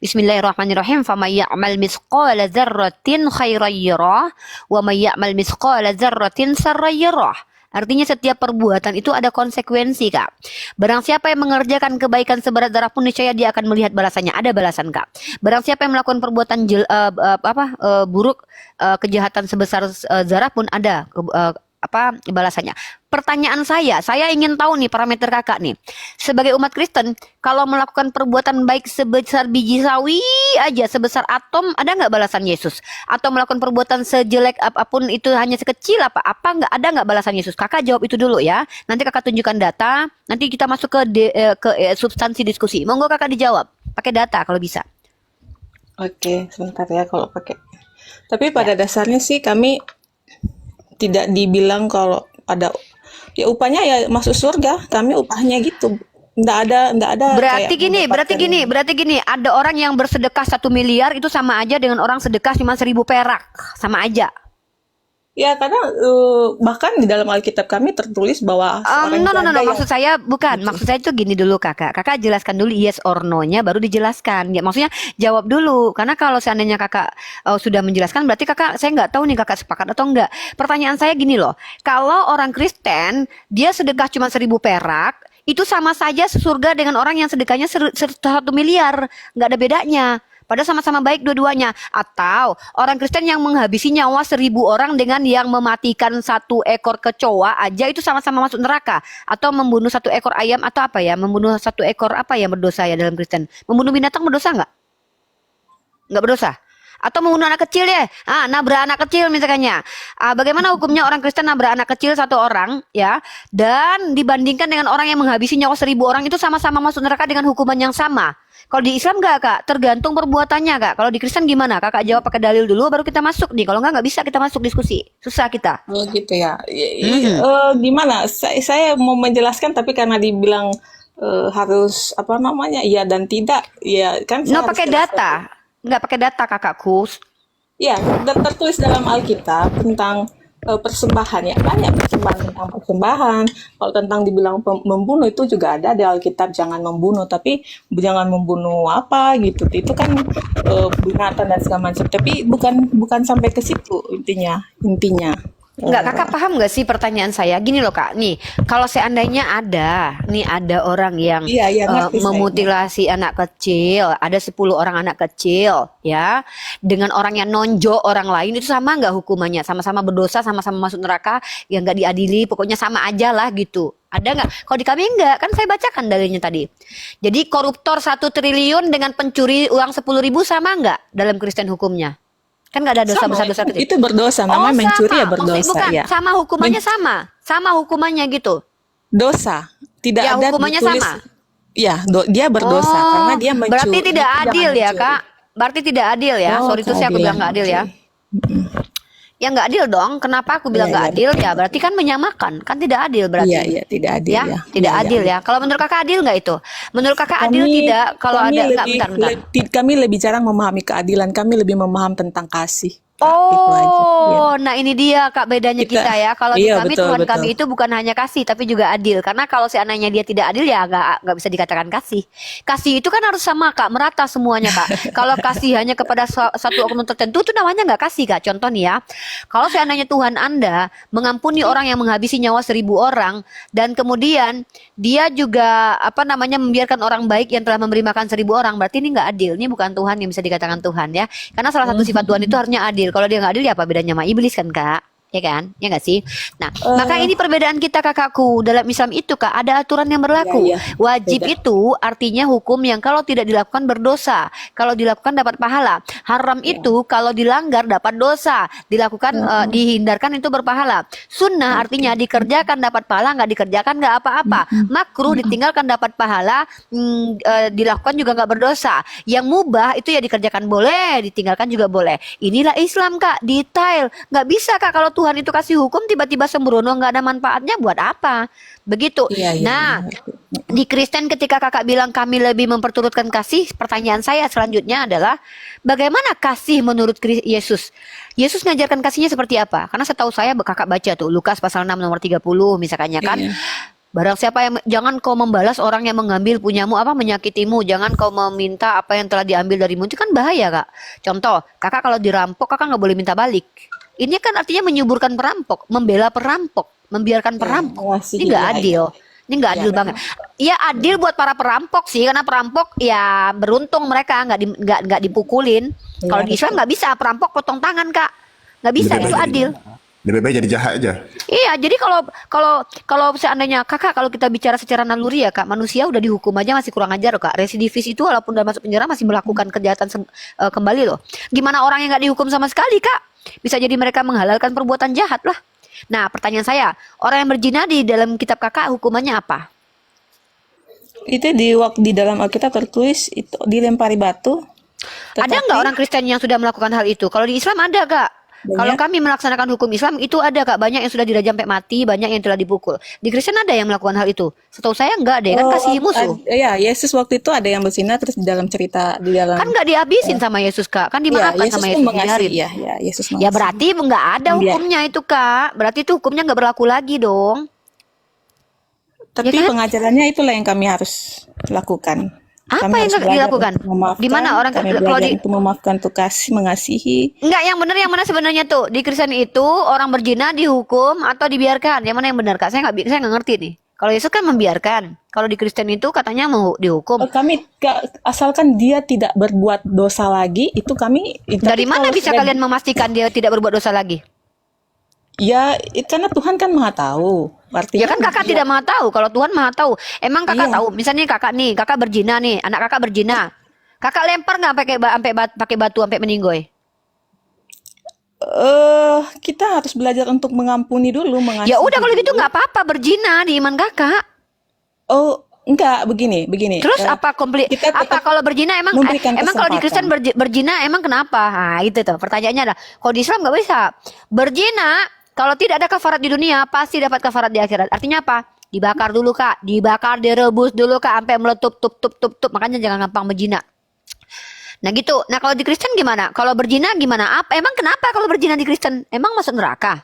Bismillahirrahmanirrahim. Famay ya'mal misqala dzarratin khairan yarah wa may ya'mal misqala dzarratin sarran yarah. Artinya setiap perbuatan itu ada konsekuensi Kak. Barang siapa yang mengerjakan kebaikan seberat darah pun niscaya dia akan melihat balasannya. Ada balasan Kak. Barang siapa yang melakukan perbuatan buruk, kejahatan sebesar zarah pun ada balasannya. Pertanyaan saya ingin tahu nih parameter Kakak nih. Sebagai umat Kristen, kalau melakukan perbuatan baik sebesar biji sawi aja, sebesar atom, ada nggak balasan Yesus? Atau melakukan perbuatan sejelek apapun itu hanya sekecil nggak ada nggak balasan Yesus? Kakak jawab itu dulu ya. Nanti Kakak tunjukkan data. Nanti kita masuk ke substansi diskusi. Monggo Kakak dijawab. pakai data kalau bisa. Oke, sebentar ya kalau pakai. Tapi pada dasarnya sih kami tidak dibilang kalau ada ya upahnya ya masuk surga, kami upahnya gitu. Nggak ada Berarti kayak gini, mendapatkan. berarti gini, ada orang yang bersedekah 1 miliar itu sama aja dengan orang sedekah cuma 1.000 perak, sama aja. Ya karena bahkan di dalam Alkitab kami tertulis bahwa seorang No, janda yang maksud saya bukan, maksud saya itu gini dulu kakak jelaskan dulu yes or no-nya baru dijelaskan. Ya maksudnya jawab dulu, karena kalau seandainya kakak sudah menjelaskan berarti kakak, saya nggak tahu nih kakak sepakat atau enggak. Pertanyaan saya gini loh, kalau orang Kristen dia sedekah cuma 1.000 perak, itu sama saja sesurga dengan orang yang sedekahnya 1 miliar, nggak ada bedanya. Padahal sama-sama baik dua-duanya. Atau orang Kristen yang menghabisi nyawa 1.000 orang dengan yang mematikan 1 ekor kecoa aja itu sama-sama masuk neraka. Atau membunuh 1 ekor ayam atau apa ya? Membunuh 1 ekor apa yang berdosa ya dalam Kristen? Membunuh binatang berdosa nggak? Nggak berdosa. Atau membunuh anak kecil ya? Nabrak anak kecil misalnya. Bagaimana hukumnya orang Kristen nabrak anak kecil 1 orang ya? Dan dibandingkan dengan orang yang menghabisi nyawa 1.000 orang itu sama-sama masuk neraka dengan hukuman yang sama. Kalau di Islam nggak kak? Tergantung perbuatannya kak. Kalau di Kristen gimana? Kakak jawab pakai dalil dulu baru kita masuk nih. Kalau nggak bisa kita masuk diskusi. Susah kita. Oh gitu ya. Gimana? Saya mau menjelaskan tapi karena dibilang harus apa namanya iya dan tidak, ya kan saya No harus pakai jelaskan. data. Nggak pakai data kakakku. Ya, dan tertulis dalam Alkitab tentang persembahan ya banyak persembahan tentang persembahan. Kalau tentang dibilang membunuh itu juga ada di Alkitab jangan membunuh, tapi jangan membunuh apa gitu. Itu kan binatang dan segala macam. Tapi bukan sampai ke situ intinya. Enggak, kakak paham nggak sih pertanyaan saya? Gini loh kak, nih kalau seandainya ada orang yang Iya, iya, ngerti saya. memutilasi anak kecil, ada 10 orang anak kecil, ya, dengan orang yang nonjok orang lain itu sama nggak hukumannya? Sama-sama berdosa, sama-sama masuk neraka, yang nggak diadili, pokoknya sama aja lah gitu. Ada nggak? Kalau di kami enggak, kan saya bacakan dalilnya tadi. Jadi koruptor 1 triliun dengan pencuri uang 10.000 sama nggak dalam Kristen hukumnya? Kan nggak ada dosa Sama, besar-besar kecil. itu berdosa, namanya mencuri ya Maksudnya berdosa bukan, ya. sama hukumannya sama hukumannya gitu. Dosa, tidak Ya, ada hukumannya ditulis. sama. Ya, dia berdosa karena dia mencuri. Berarti tidak itu adil jangan ya mencuri. kak. Berarti tidak adil ya. Oh, Sorry itu saya aku bilang nggak adil ya. Ya nggak adil dong. Kenapa aku bilang Iya, nggak iya, adil ya? Berarti kan menyamakan. Kan tidak adil berarti. Iya, tidak adil Ya, ya. tidak Iya, adil ya. Kalau menurut kakak adil nggak itu? Menurut kakak adil tidak? Kalau ada nggak bentar. Kami lebih jarang memahami keadilan, kami lebih memaham tentang kasih. Kak, itu aja. Iya. Nah ini dia kak bedanya kita ya. Kalau di Iya, kami betul, Tuhan betul. kami itu bukan hanya kasih tapi juga adil. Karena kalau seandainya dia tidak adil ya nggak bisa dikatakan kasih. Kasih itu kan harus sama kak, merata semuanya kak. Kalau kasih hanya kepada satu oknum tertentu itu namanya nggak kasih kak. Contoh nih ya, kalau seandainya Tuhan Anda mengampuni orang yang menghabisi nyawa 1.000 orang dan kemudian dia juga membiarkan orang baik yang telah memberi makan 1.000 orang, berarti ini nggak adil. Ini bukan Tuhan yang bisa dikatakan Tuhan ya. Karena salah satu sifat Tuhan itu harusnya adil. Kalau dia nggak adil ya apa bedanya sama iblis kan kak? Ya kan? Ya nggak sih? Nah, maka ini perbedaan kita kakakku. Dalam Islam itu kak ada aturan yang berlaku. Iya, Wajib beda. itu artinya hukum yang kalau tidak dilakukan berdosa. Kalau dilakukan dapat pahala. Haram itu kalau dilanggar dapat dosa. Dilakukan dihindarkan itu berpahala. Sunnah artinya dikerjakan dapat pahala, nggak dikerjakan nggak apa-apa. Makruh ditinggalkan dapat pahala, dilakukan juga nggak berdosa. Yang mubah itu ya dikerjakan boleh, ditinggalkan juga boleh. Inilah Islam kak, detail. Nggak bisa kak kalau Tuhan itu kasih hukum tiba-tiba sembrono nggak ada manfaatnya buat apa? Begitu. Iya, Nah, di Kristen ketika kakak bilang kami lebih memperturutkan kasih, pertanyaan saya selanjutnya adalah bagaimana kasih menurut Yesus? Yesus ngajarkan kasihnya seperti apa? Karena setahu saya kakak baca tuh Lukas pasal 6 nomor 30 misalkannya kan. Iya. Barang siapa yang jangan kau membalas orang yang mengambil punyamu menyakitimu, jangan kau meminta apa yang telah diambil darimu. Itu kan bahaya kak. Contoh, kakak kalau dirampok kakak nggak boleh minta balik. Ini kan artinya menyuburkan perampok, membela perampok, membiarkan perampok. mengasihi, Ini nggak ya, adil. Ini nggak adil banget. Ya adil buat para perampok sih, karena perampok ya beruntung mereka nggak dipukulin. Iya, Kalau di Islam nggak bisa perampok potong tangan kak, nggak bisa Lebih itu baik adil. Lebih baik jadi jahat aja. Iya, jadi kalau seandainya kakak kalau kita bicara secara naluri ya kak, manusia udah dihukum aja masih kurang ajar kak. Residivis itu walaupun udah masuk penjara masih melakukan kejahatan kembali loh. Gimana orang yang nggak dihukum sama sekali kak? Bisa jadi mereka menghalalkan perbuatan jahat lah. Nah pertanyaan saya, orang yang berzina di dalam kitab kakak hukumannya apa? Itu di dalam Alkitab tertulis itu dilempari batu. Ada nggak Tetapi orang Kristen yang sudah melakukan hal itu? Kalau di Islam ada Kak. Kalau banyak kami melaksanakan hukum Islam itu ada Kak, banyak yang sudah dirajam sampai mati, banyak yang telah dipukul. Di Kristen ada yang melakukan hal itu. Setahu saya enggak deh, kan kasih musuh. ya Yesus waktu itu ada yang berzina terus di dalam cerita di dalam Kan nggak dihabisin sama Yesus Kak, kan ya dimaafkan Yesus sama pun Yesus, mengasihi dibiarin. ya Yesus Ya mengasihi. berarti nggak ada Membiar- hukumnya itu Kak. Berarti itu hukumnya nggak berlaku lagi dong. Tapi Ya kan? pengajarannya itulah yang kami harus lakukan. Apa Kami yang harus nggak belajar dilakukan? untuk memaafkan. Di mana orang Kami kalau belajar di untuk memaafkan, untuk kasih, mengasihi. Enggak, yang benar yang mana sebenarnya tuh? Di Kristen itu orang berzina dihukum atau dibiarkan? Yang mana yang benar Kak? Saya nggak ngerti nih. Kalau Yesus kan membiarkan. Kalau di Kristen itu katanya mau dihukum. Asalkan dia tidak berbuat dosa lagi, itu kami. Dari Tapi mana kalau bisa sudah- kalian memastikan dia tidak berbuat dosa lagi? Ya, karena Tuhan kan maha tahu. Ya Artinya kan kakak tidak maha tahu. Kalau Tuhan maha tahu. Emang kakak Iya. tahu? Misalnya kakak berzina nih, anak kakak berzina. Kakak lempar nggak pakai batu sampai meninggoy? kita harus belajar untuk mengampuni dulu, mengasihi. Ya udah kalau gitu dulu. nggak apa-apa berzina di iman kakak. Oh, enggak, begini. Terus apa komplit? kita tetap Apa kalau berzina emang memberikan emang kalau di Kristen kesempatan. berzina emang kenapa? Nah, itu tuh pertanyaannya adalah kalau di Islam nggak bisa. Berzina kalau tidak ada kafarat di dunia pasti dapat kafarat di akhirat. Artinya apa? Dibakar dulu Kak, dibakar direbus dulu Kak sampai meletup tup. Makanya jangan gampang berzina. Nah gitu. Nah kalau di Kristen gimana? Kalau berzina gimana? Emang kenapa kalau berzina di Kristen? Emang masuk neraka?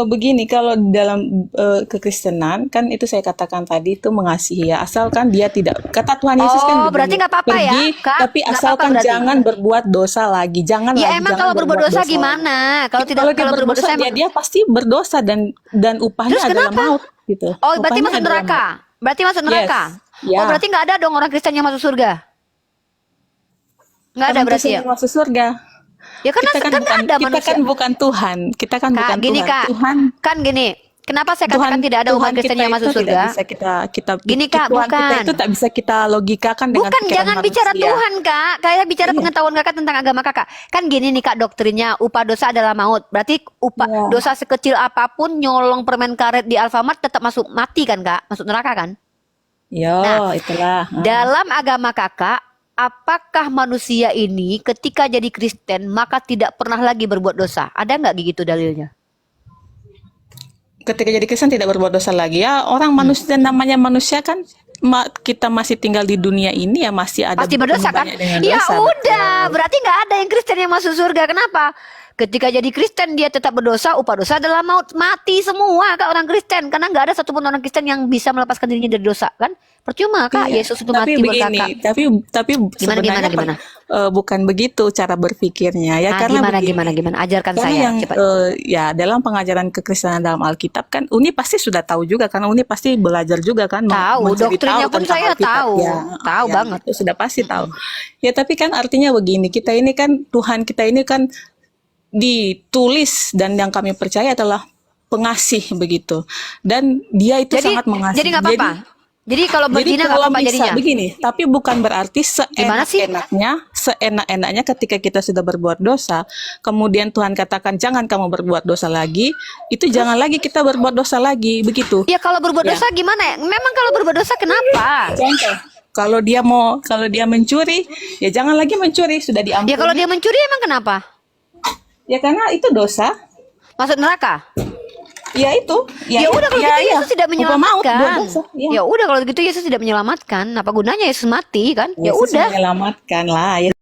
Begini, kalau dalam kekristenan kan itu saya katakan tadi itu mengasihi ya, asalkan dia tidak, kata Tuhan Yesus kan begini, berarti nggak apa-apa ya, pergi, Kak? tapi Nggak asalkan apa-apa berarti. jangan berbuat dosa lagi, jangan Ya lagi, emang jangan kalau berbuat dosa lagi. gimana? Kalau tidak Kalau dia kalau berbuat berdosa, dosa emang dia pasti berdosa dan upahnya Terus adalah kenapa? maut gitu. Oh, berarti Upahnya masuk adalah neraka. maut. Berarti masuk neraka. Ya. Oh, berarti nggak ada dong orang Kristen yang masuk surga. Nggak ada Orang berarti Kristen ya. yang masuk surga. Ya karena Kita kan kan nggak bukan, ada kita manusia. kan bukan Tuhan. Kita kan Kak, bukan gini Tuhan. Kak. Kan gini. Kenapa saya katakan tidak ada umat Kristen kita yang masuk itu surga? Tidak bisa kita Gini, Kak, Tuhan kita bukan. itu tak bisa kita logikakan dengan Bukan, pikiran jangan manusia. bicara Tuhan, Kak. Kayak bicara Iya. pengetahuan Kakak tentang agama Kakak. Kan gini nih, Kak, doktrinnya upah dosa adalah maut. Berarti Iya. dosa sekecil apapun nyolong permen karet di Alfamart tetap masuk mati kan, Kak? Masuk neraka kan? Yo, Nah, itulah. Dalam agama Kakak, apakah manusia ini ketika jadi Kristen maka tidak pernah lagi berbuat dosa? Ada nggak gitu dalilnya? Ketika jadi Kristen tidak berbuat dosa lagi ya, orang manusia, namanya manusia kan, kita masih tinggal di dunia ini ya, masih ada Pasti berdosa kan? banyak dengan Ya dosa, udah, betul. berarti nggak ada yang Kristen yang masuk surga. Kenapa? Ketika jadi Kristen dia tetap berdosa, upah dosa adalah maut, mati semua Kak orang Kristen. Karena nggak ada satupun orang Kristen yang bisa melepaskan dirinya dari dosa kan? Percuma Kak, Iya, Yesus itu tapi mati buat begini, Kakak. tapi sebenarnya gimana? bukan begitu cara berpikirnya ya, Ah, karena gimana? begini. Ajarkan Karena saya yang cepat. ya dalam pengajaran kekristenan dalam Alkitab kan Uni pasti sudah tahu juga, karena Uni pasti belajar juga kan, Tahu, mencari doktrinnya tahu pun tentang saya Alkitab. tahu. Ya, Tahu ya, banget. itu sudah pasti tahu. Ya tapi kan artinya begini, kita ini kan Tuhan kita ini kan ditulis dan yang kami percaya adalah pengasih begitu, dan Dia itu sangat mengasihi. Jadi nggak apa-apa. Jadi kalau berzina nggak kalau apa-apa bisa jadinya. begini, tapi bukan berarti Gimana sih? seenak-enaknya ketika kita sudah berbuat dosa, kemudian Tuhan katakan jangan kamu berbuat dosa lagi, itu jangan lagi kita berbuat dosa lagi, begitu. Ya kalau berbuat Ya. dosa gimana ya? Memang kalau berbuat dosa kenapa? Contoh, kalau dia mencuri, ya jangan lagi mencuri, sudah diampuni. Ya kalau dia mencuri emang kenapa? Ya karena itu dosa. Masuk neraka? Ya itu. Ya udah kalau gitu Yesus tidak Upah maut, menyelamatkan. dosa. Ya udah kalau gitu Yesus tidak menyelamatkan. Apa gunanya Yesus mati kan? Ya Yesus udah menyelamatkan lah. Yesus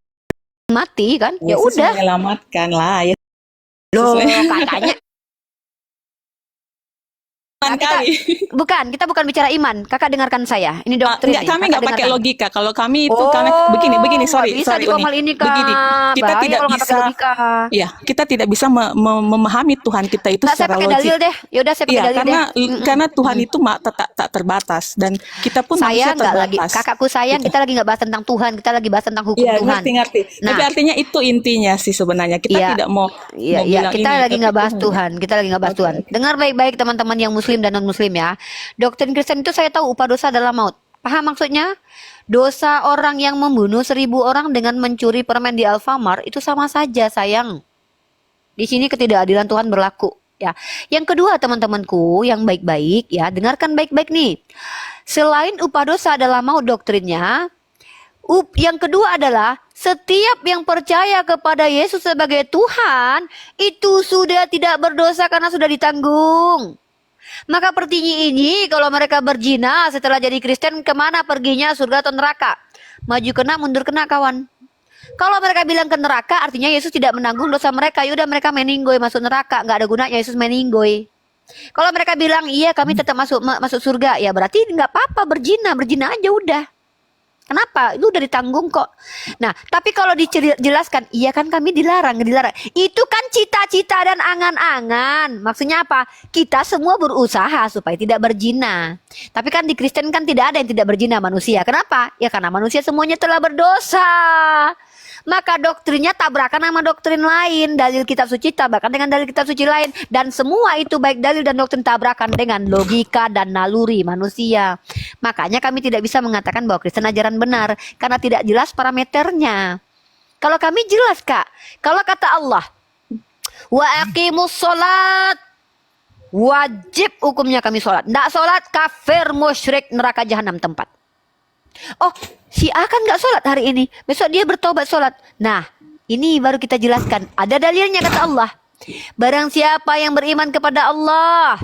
mati kan? Ya Yesus udah. menyelamatkan lah. Yesus Loh, katanya Iman kita- kali. kita bukan bicara iman. Kakak dengarkan saya. Ini doktrin. Enggak, nih. kami Kakak nggak pakai dengarkan. logika. Kalau kami itu Oh, karena begini, sorry, nggak bisa sorry di Uni. hal ini Kak. Begini, kita Bahaya tidak kalau nggak pakai bisa, logika. ya, kita tidak bisa memahami Tuhan kita itu Nggak, saya secara pakai logik. dalil deh. Yaudah saya pakai Iya, dalil karena deh. karena Tuhan itu tak terbatas dan kita pun Saya manusia nggak lagi, terbatas. kakakku sayang, kita lagi nggak bahas tentang Tuhan, kita lagi bahas tentang hukum Iya, Tuhan. ngerti. Nah. Tapi artinya itu intinya sih sebenarnya. Kita Iya. tidak mau Iya, bilang kita ini, lagi tapi nggak bahas Tuhan. Tuhan, kita lagi nggak bahas Oke, Tuhan. oke. Dengar baik-baik teman-teman yang Muslim dan non Muslim ya. Doktrin Kristen itu saya tahu upah dosa adalah maut. Paham maksudnya? Dosa orang yang membunuh 1000 orang dengan mencuri permen di Alfamart itu sama saja sayang. Di sini ketidakadilan Tuhan berlaku. Ya. Yang kedua, teman-temanku yang baik-baik ya, dengarkan baik-baik nih. Selain upah dosa adalah maut doktrinnya, yang kedua adalah setiap yang percaya kepada Yesus sebagai Tuhan itu sudah tidak berdosa karena sudah ditanggung. Maka pertanyaan ini, kalau mereka berzina setelah jadi Kristen, kemana perginya, surga atau neraka? Maju kena, mundur kena, kawan. Kalau mereka bilang ke neraka, artinya Yesus tidak menanggung dosa mereka. Yaudah, mereka meninggoy masuk neraka, nggak ada gunanya Yesus meninggoy. Kalau mereka bilang iya kami tetap masuk surga, ya berarti nggak apa-apa berzina aja udah. Kenapa? Itu udah ditanggung kok. Nah, tapi kalau dijelaskan, iya kan kami dilarang. Itu kan cita-cita dan angan-angan. Maksudnya apa? Kita semua berusaha supaya tidak berzina. Tapi kan di Kristen kan tidak ada yang tidak berzina manusia. Kenapa? Ya karena manusia semuanya telah berdosa. Maka doktrinnya tabrakan sama doktrin lain. Dalil kitab suci tabrakan dengan dalil kitab suci lain. Dan semua itu baik dalil dan doktrin tabrakan dengan logika dan naluri manusia. Makanya kami tidak bisa mengatakan bahwa Kristen ajaran benar. Karena tidak jelas parameternya. Kalau kami jelas, Kak. Kalau kata Allah, wa aqimus sholat, wajib hukumnya kami sholat. Nggak sholat, kafir, musyrik, neraka jahanam tempat. Oh, si A kan nggak sholat hari ini, besok dia bertobat sholat. Nah, ini baru kita jelaskan. Ada dalilnya kata Allah. Barang siapa yang beriman kepada Allah,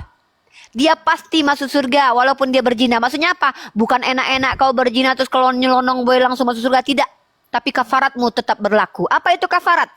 dia pasti masuk surga walaupun dia berzina. Maksudnya apa? Bukan enak-enak kau berzina terus kalau nyelonong boleh langsung masuk surga. Tidak. Tapi kafaratmu tetap berlaku. Apa itu kafarat?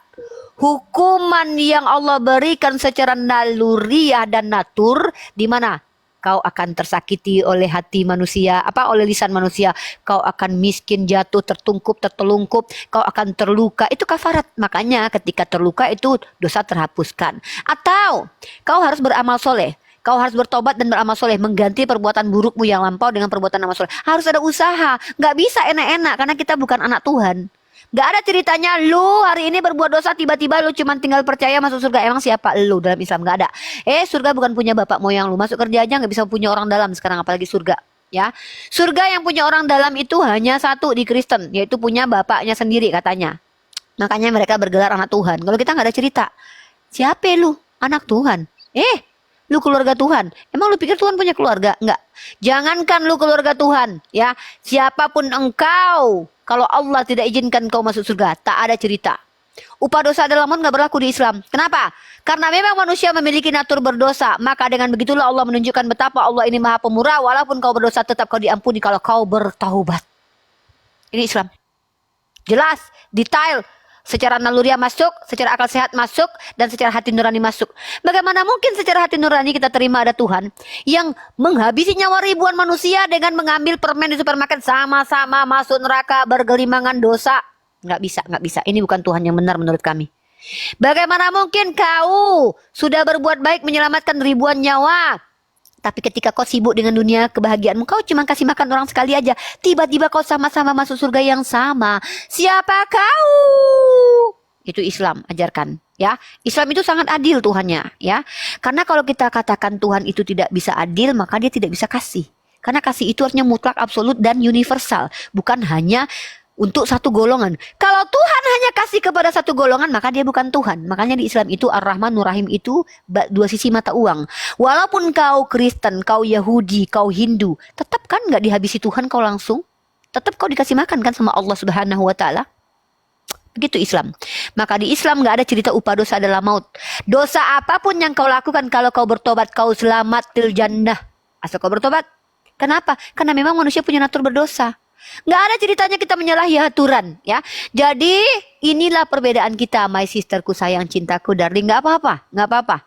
Hukuman yang Allah berikan secara naluriah dan natur, di mana kau akan tersakiti oleh hati manusia, oleh lisan manusia. Kau akan miskin, jatuh, tertungkup, tertelungkup. Kau akan terluka. Itu kafarat. Makanya ketika terluka itu dosa terhapuskan. Atau kau harus beramal soleh. Kau harus bertobat dan beramal soleh. Mengganti perbuatan burukmu yang lampau dengan perbuatan amal soleh. Harus ada usaha. Gak bisa enak-enak karena kita bukan anak Tuhan. Gak ada ceritanya lu hari ini berbuat dosa tiba-tiba lu cuma tinggal percaya masuk surga. Emang siapa lu dalam Islam? Gak ada. Surga bukan punya bapak moyang lu. Masuk kerja aja gak bisa punya orang dalam sekarang, apalagi surga. Ya, surga yang punya orang dalam itu hanya satu di Kristen, yaitu punya bapaknya sendiri katanya. Makanya mereka bergelar anak Tuhan. Kalau kita gak ada cerita, siapa lu? Anak Tuhan. Lu keluarga Tuhan. Emang lu pikir Tuhan punya keluarga? Enggak. Jangankan lu keluarga Tuhan, ya. Siapapun engkau, kalau Allah tidak izinkan kau masuk surga, tak ada cerita. Upah dosa adalah maut, nggak berlaku di Islam. Kenapa? Karena memang manusia memiliki natur berdosa. Maka dengan begitulah Allah menunjukkan betapa Allah ini maha pemurah. Walaupun kau berdosa tetap kau diampuni kalau kau bertaubat. Ini Islam. Jelas, detail. Secara naluriah masuk, secara akal sehat masuk, dan secara hati nurani masuk. Bagaimana mungkin secara hati nurani kita terima ada Tuhan yang menghabisi nyawa ribuan manusia dengan mengambil permen di supermarket sama-sama masuk neraka bergelimangan dosa? Nggak bisa, nggak bisa. Ini bukan Tuhan yang benar menurut kami. Bagaimana mungkin kau sudah berbuat baik menyelamatkan ribuan nyawa, tapi ketika kau sibuk dengan dunia kebahagiaanmu, kau cuma kasih makan orang sekali aja. Tiba-tiba kau sama-sama masuk surga yang sama. Siapa kau? Itu Islam ajarkan, ya. Islam itu sangat adil Tuhannya, ya. Karena kalau kita katakan Tuhan itu tidak bisa adil, maka dia tidak bisa kasih. Karena kasih itu artinya mutlak, absolut, dan universal. Bukan hanya untuk satu golongan. Kalau Tuhan hanya kasih kepada satu golongan, maka dia bukan Tuhan. Makanya di Islam itu Ar-Rahman Nur-Rahim itu dua sisi mata uang. Walaupun kau Kristen, kau Yahudi, kau Hindu, tetap kan nggak dihabisi Tuhan kau langsung. Tetap kau dikasih makan kan sama Allah Subhanahu wa Ta'ala. Begitu Islam. Maka di Islam nggak ada cerita upah dosa adalah maut. Dosa apapun yang kau lakukan, kalau kau bertobat, kau selamat til jannah. Asal kau bertobat. Kenapa? Karena memang manusia punya natur berdosa. Nggak ada ceritanya kita menyalahi aturan, ya. Jadi inilah perbedaan kita, my sisterku sayang cintaku darling. Nggak apa-apa, nggak apa-apa.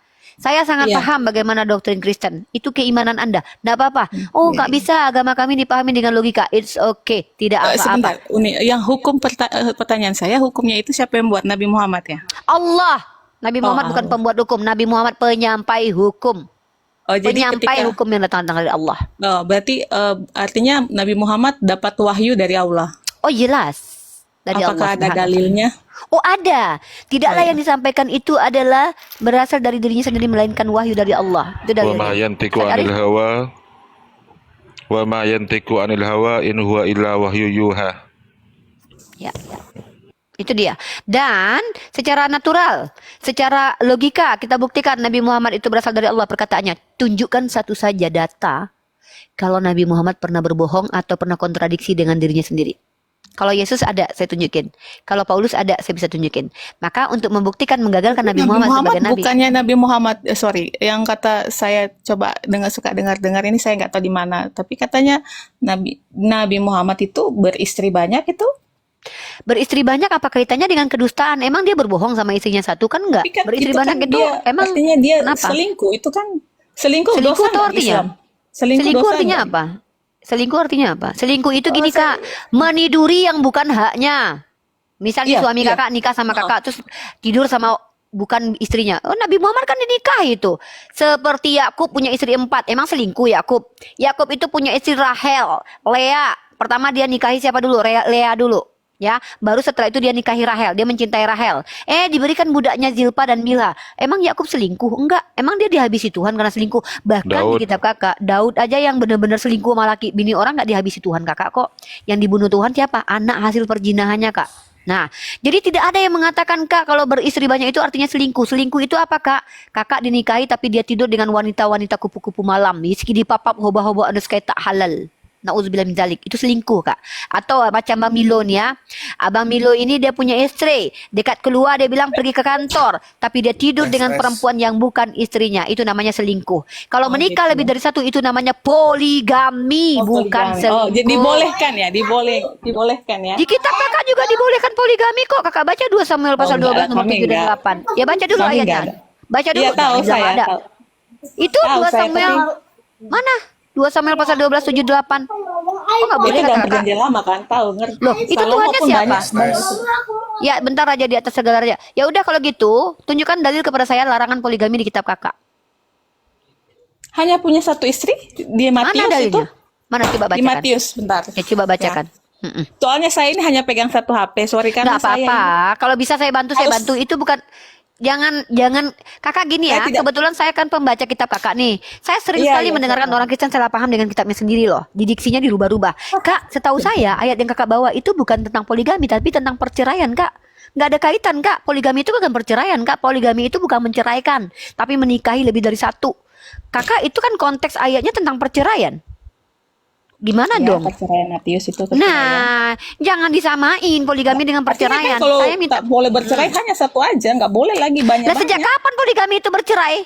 Saya sangat paham bagaimana doktrin Kristen. Itu keimanan Anda. Nggak apa-apa. Oh, nggak bisa agama kami dipahami dengan logika. It's okay. Tidak apa-apa. Sebentar, yang hukum pertanyaan saya, hukumnya itu siapa yang buat? Nabi Muhammad ya? Allah. Nabi Muhammad bukan pembuat hukum. Nabi Muhammad penyampai hukum. Oh, jadi penyampai hukum yang datang dari Allah. Oh, berarti artinya Nabi Muhammad dapat wahyu dari Allah. Oh, jelas. Dari Apakah Allah ada dalilnya? Oh, ada. Tidaklah yang disampaikan itu adalah berasal dari dirinya sendiri, melainkan wahyu dari Allah. Itu Wa dalilnya. ma yantiqu anil hawa wa ma yantiqu anil hawa in huwa illa wahyu yuha. Ya. Itu dia. Dan secara natural, secara logika kita buktikan Nabi Muhammad itu berasal dari Allah perkataannya. Tunjukkan satu saja data kalau Nabi Muhammad pernah berbohong atau pernah kontradiksi dengan dirinya sendiri. Kalau Yesus ada, saya tunjukin. Kalau Paulus ada, saya bisa tunjukin. Maka untuk membuktikan menggagalkan Nabi Muhammad sebagai nabi. Bukannya Nabi Muhammad, sorry, yang kata saya coba suka dengar ini saya nggak tahu di mana. Tapi katanya Nabi Muhammad itu beristri banyak itu. Beristri banyak apa kaitannya dengan kedustaan? Emang dia berbohong sama istrinya satu kan enggak? Tapi kan Beristri itu kan banyak itu dia, emang artinya dia kenapa? selingkuh. Itu kan selingkuh Selingkuh dosa itu nggak artinya? Islam? Selingkuh dosa Artinya nggak? apa? Selingkuh artinya apa? Selingkuh itu gini Kak, meniduri yang bukan haknya. Misalnya Iya, suami iya. kakak nikah sama kakak terus tidur sama bukan istrinya. Oh, Nabi Muhammad kan dinikahi itu. Seperti Yakub punya istri 4. Emang selingkuh Yakub? Yakub itu punya istri Rahel, Lea. Pertama dia nikahi siapa dulu? Lea dulu. Ya, baru setelah itu dia nikahi Rahel, dia mencintai Rahel. Diberikan budaknya Zilpa dan Mila. Emang Yakub selingkuh? Enggak. Emang dia dihabisi Tuhan karena selingkuh. Bahkan Daud. di kitab kakak, Daud aja yang benar-benar selingkuh sama laki. Bini orang nggak dihabisi Tuhan kakak kok. Yang dibunuh Tuhan siapa? Anak hasil perjinahannya kak. Nah, jadi tidak ada yang mengatakan kak kalau beristri banyak itu artinya selingkuh. Selingkuh itu apa kak? Kakak dinikahi tapi dia tidur dengan wanita-wanita kupu-kupu malam. Meski dipapap hoba-hoba anda sekali tak halal. Nauzubillah min zalik. Itu selingkuh kak. Atau macam Bang Milo nih ya. Abang Milo ini dia punya istri. Dekat keluar dia bilang pergi ke kantor. Tapi dia tidur dengan perempuan yang bukan istrinya. Itu namanya selingkuh. Kalau menikah gitu. lebih dari satu itu namanya poligami. Bukan Poligami. selingkuh. Oh, jadi dibolehkan ya, dibolehkan ya. Di kitab kakak juga dibolehkan poligami kok. Kakak baca 2 Samuel pasal 12 nomor kami 7 dan enggak. 8. Ya baca dulu Kami ayatnya. enggak ada. Baca dulu. Iya tahu Jangan bilang saya. ada. Tahu. Itu Tahu 2 saya, Samuel mana? 2 Samuel pasal 12 7 8. Oh enggak boleh Itu kata dalam kakak. perjanjian lama kan, tahu ngerti. Loh, itu Salomo Tuhannya pun siapa? banyak. Ya, bentar aja di atas segala raja. Ya udah kalau gitu, tunjukkan dalil kepada saya larangan poligami di kitab kakak. Hanya punya satu istri di Mana Matius itu. dalilnya? Mana coba Di bacakan. Matius, bentar. Ya, coba bacakan. Mm-mm. Soalnya saya ini hanya pegang satu HP, sorry karena Nggak apa-apa. Kalau bisa saya bantu, saya Harus- bantu. Itu bukan jangan kakak gini ya. Saya tidak- Kebetulan saya kan pembaca kitab kakak nih. Saya sering Iya, sekali iya, mendengarkan saya orang Kristen salah paham dengan kitabnya sendiri loh. Didiksinya dirubah-rubah. Kak, setahu saya ayat yang kakak bawa itu bukan tentang poligami tapi tentang perceraian kak. Nggak ada kaitan kak. Poligami itu bukan perceraian kak. Poligami itu bukan menceraikan, tapi menikahi lebih dari satu. Kakak itu kan konteks ayatnya tentang perceraian. Gimana ya, dong? perceraian Matius itu perceraian. Nah, jangan disamain poligami dengan Artinya perceraian. kan kalau Saya minta tak boleh bercerai hanya satu aja, nggak boleh lagi Lah banyak-banyak. sejak kapan poligami itu bercerai?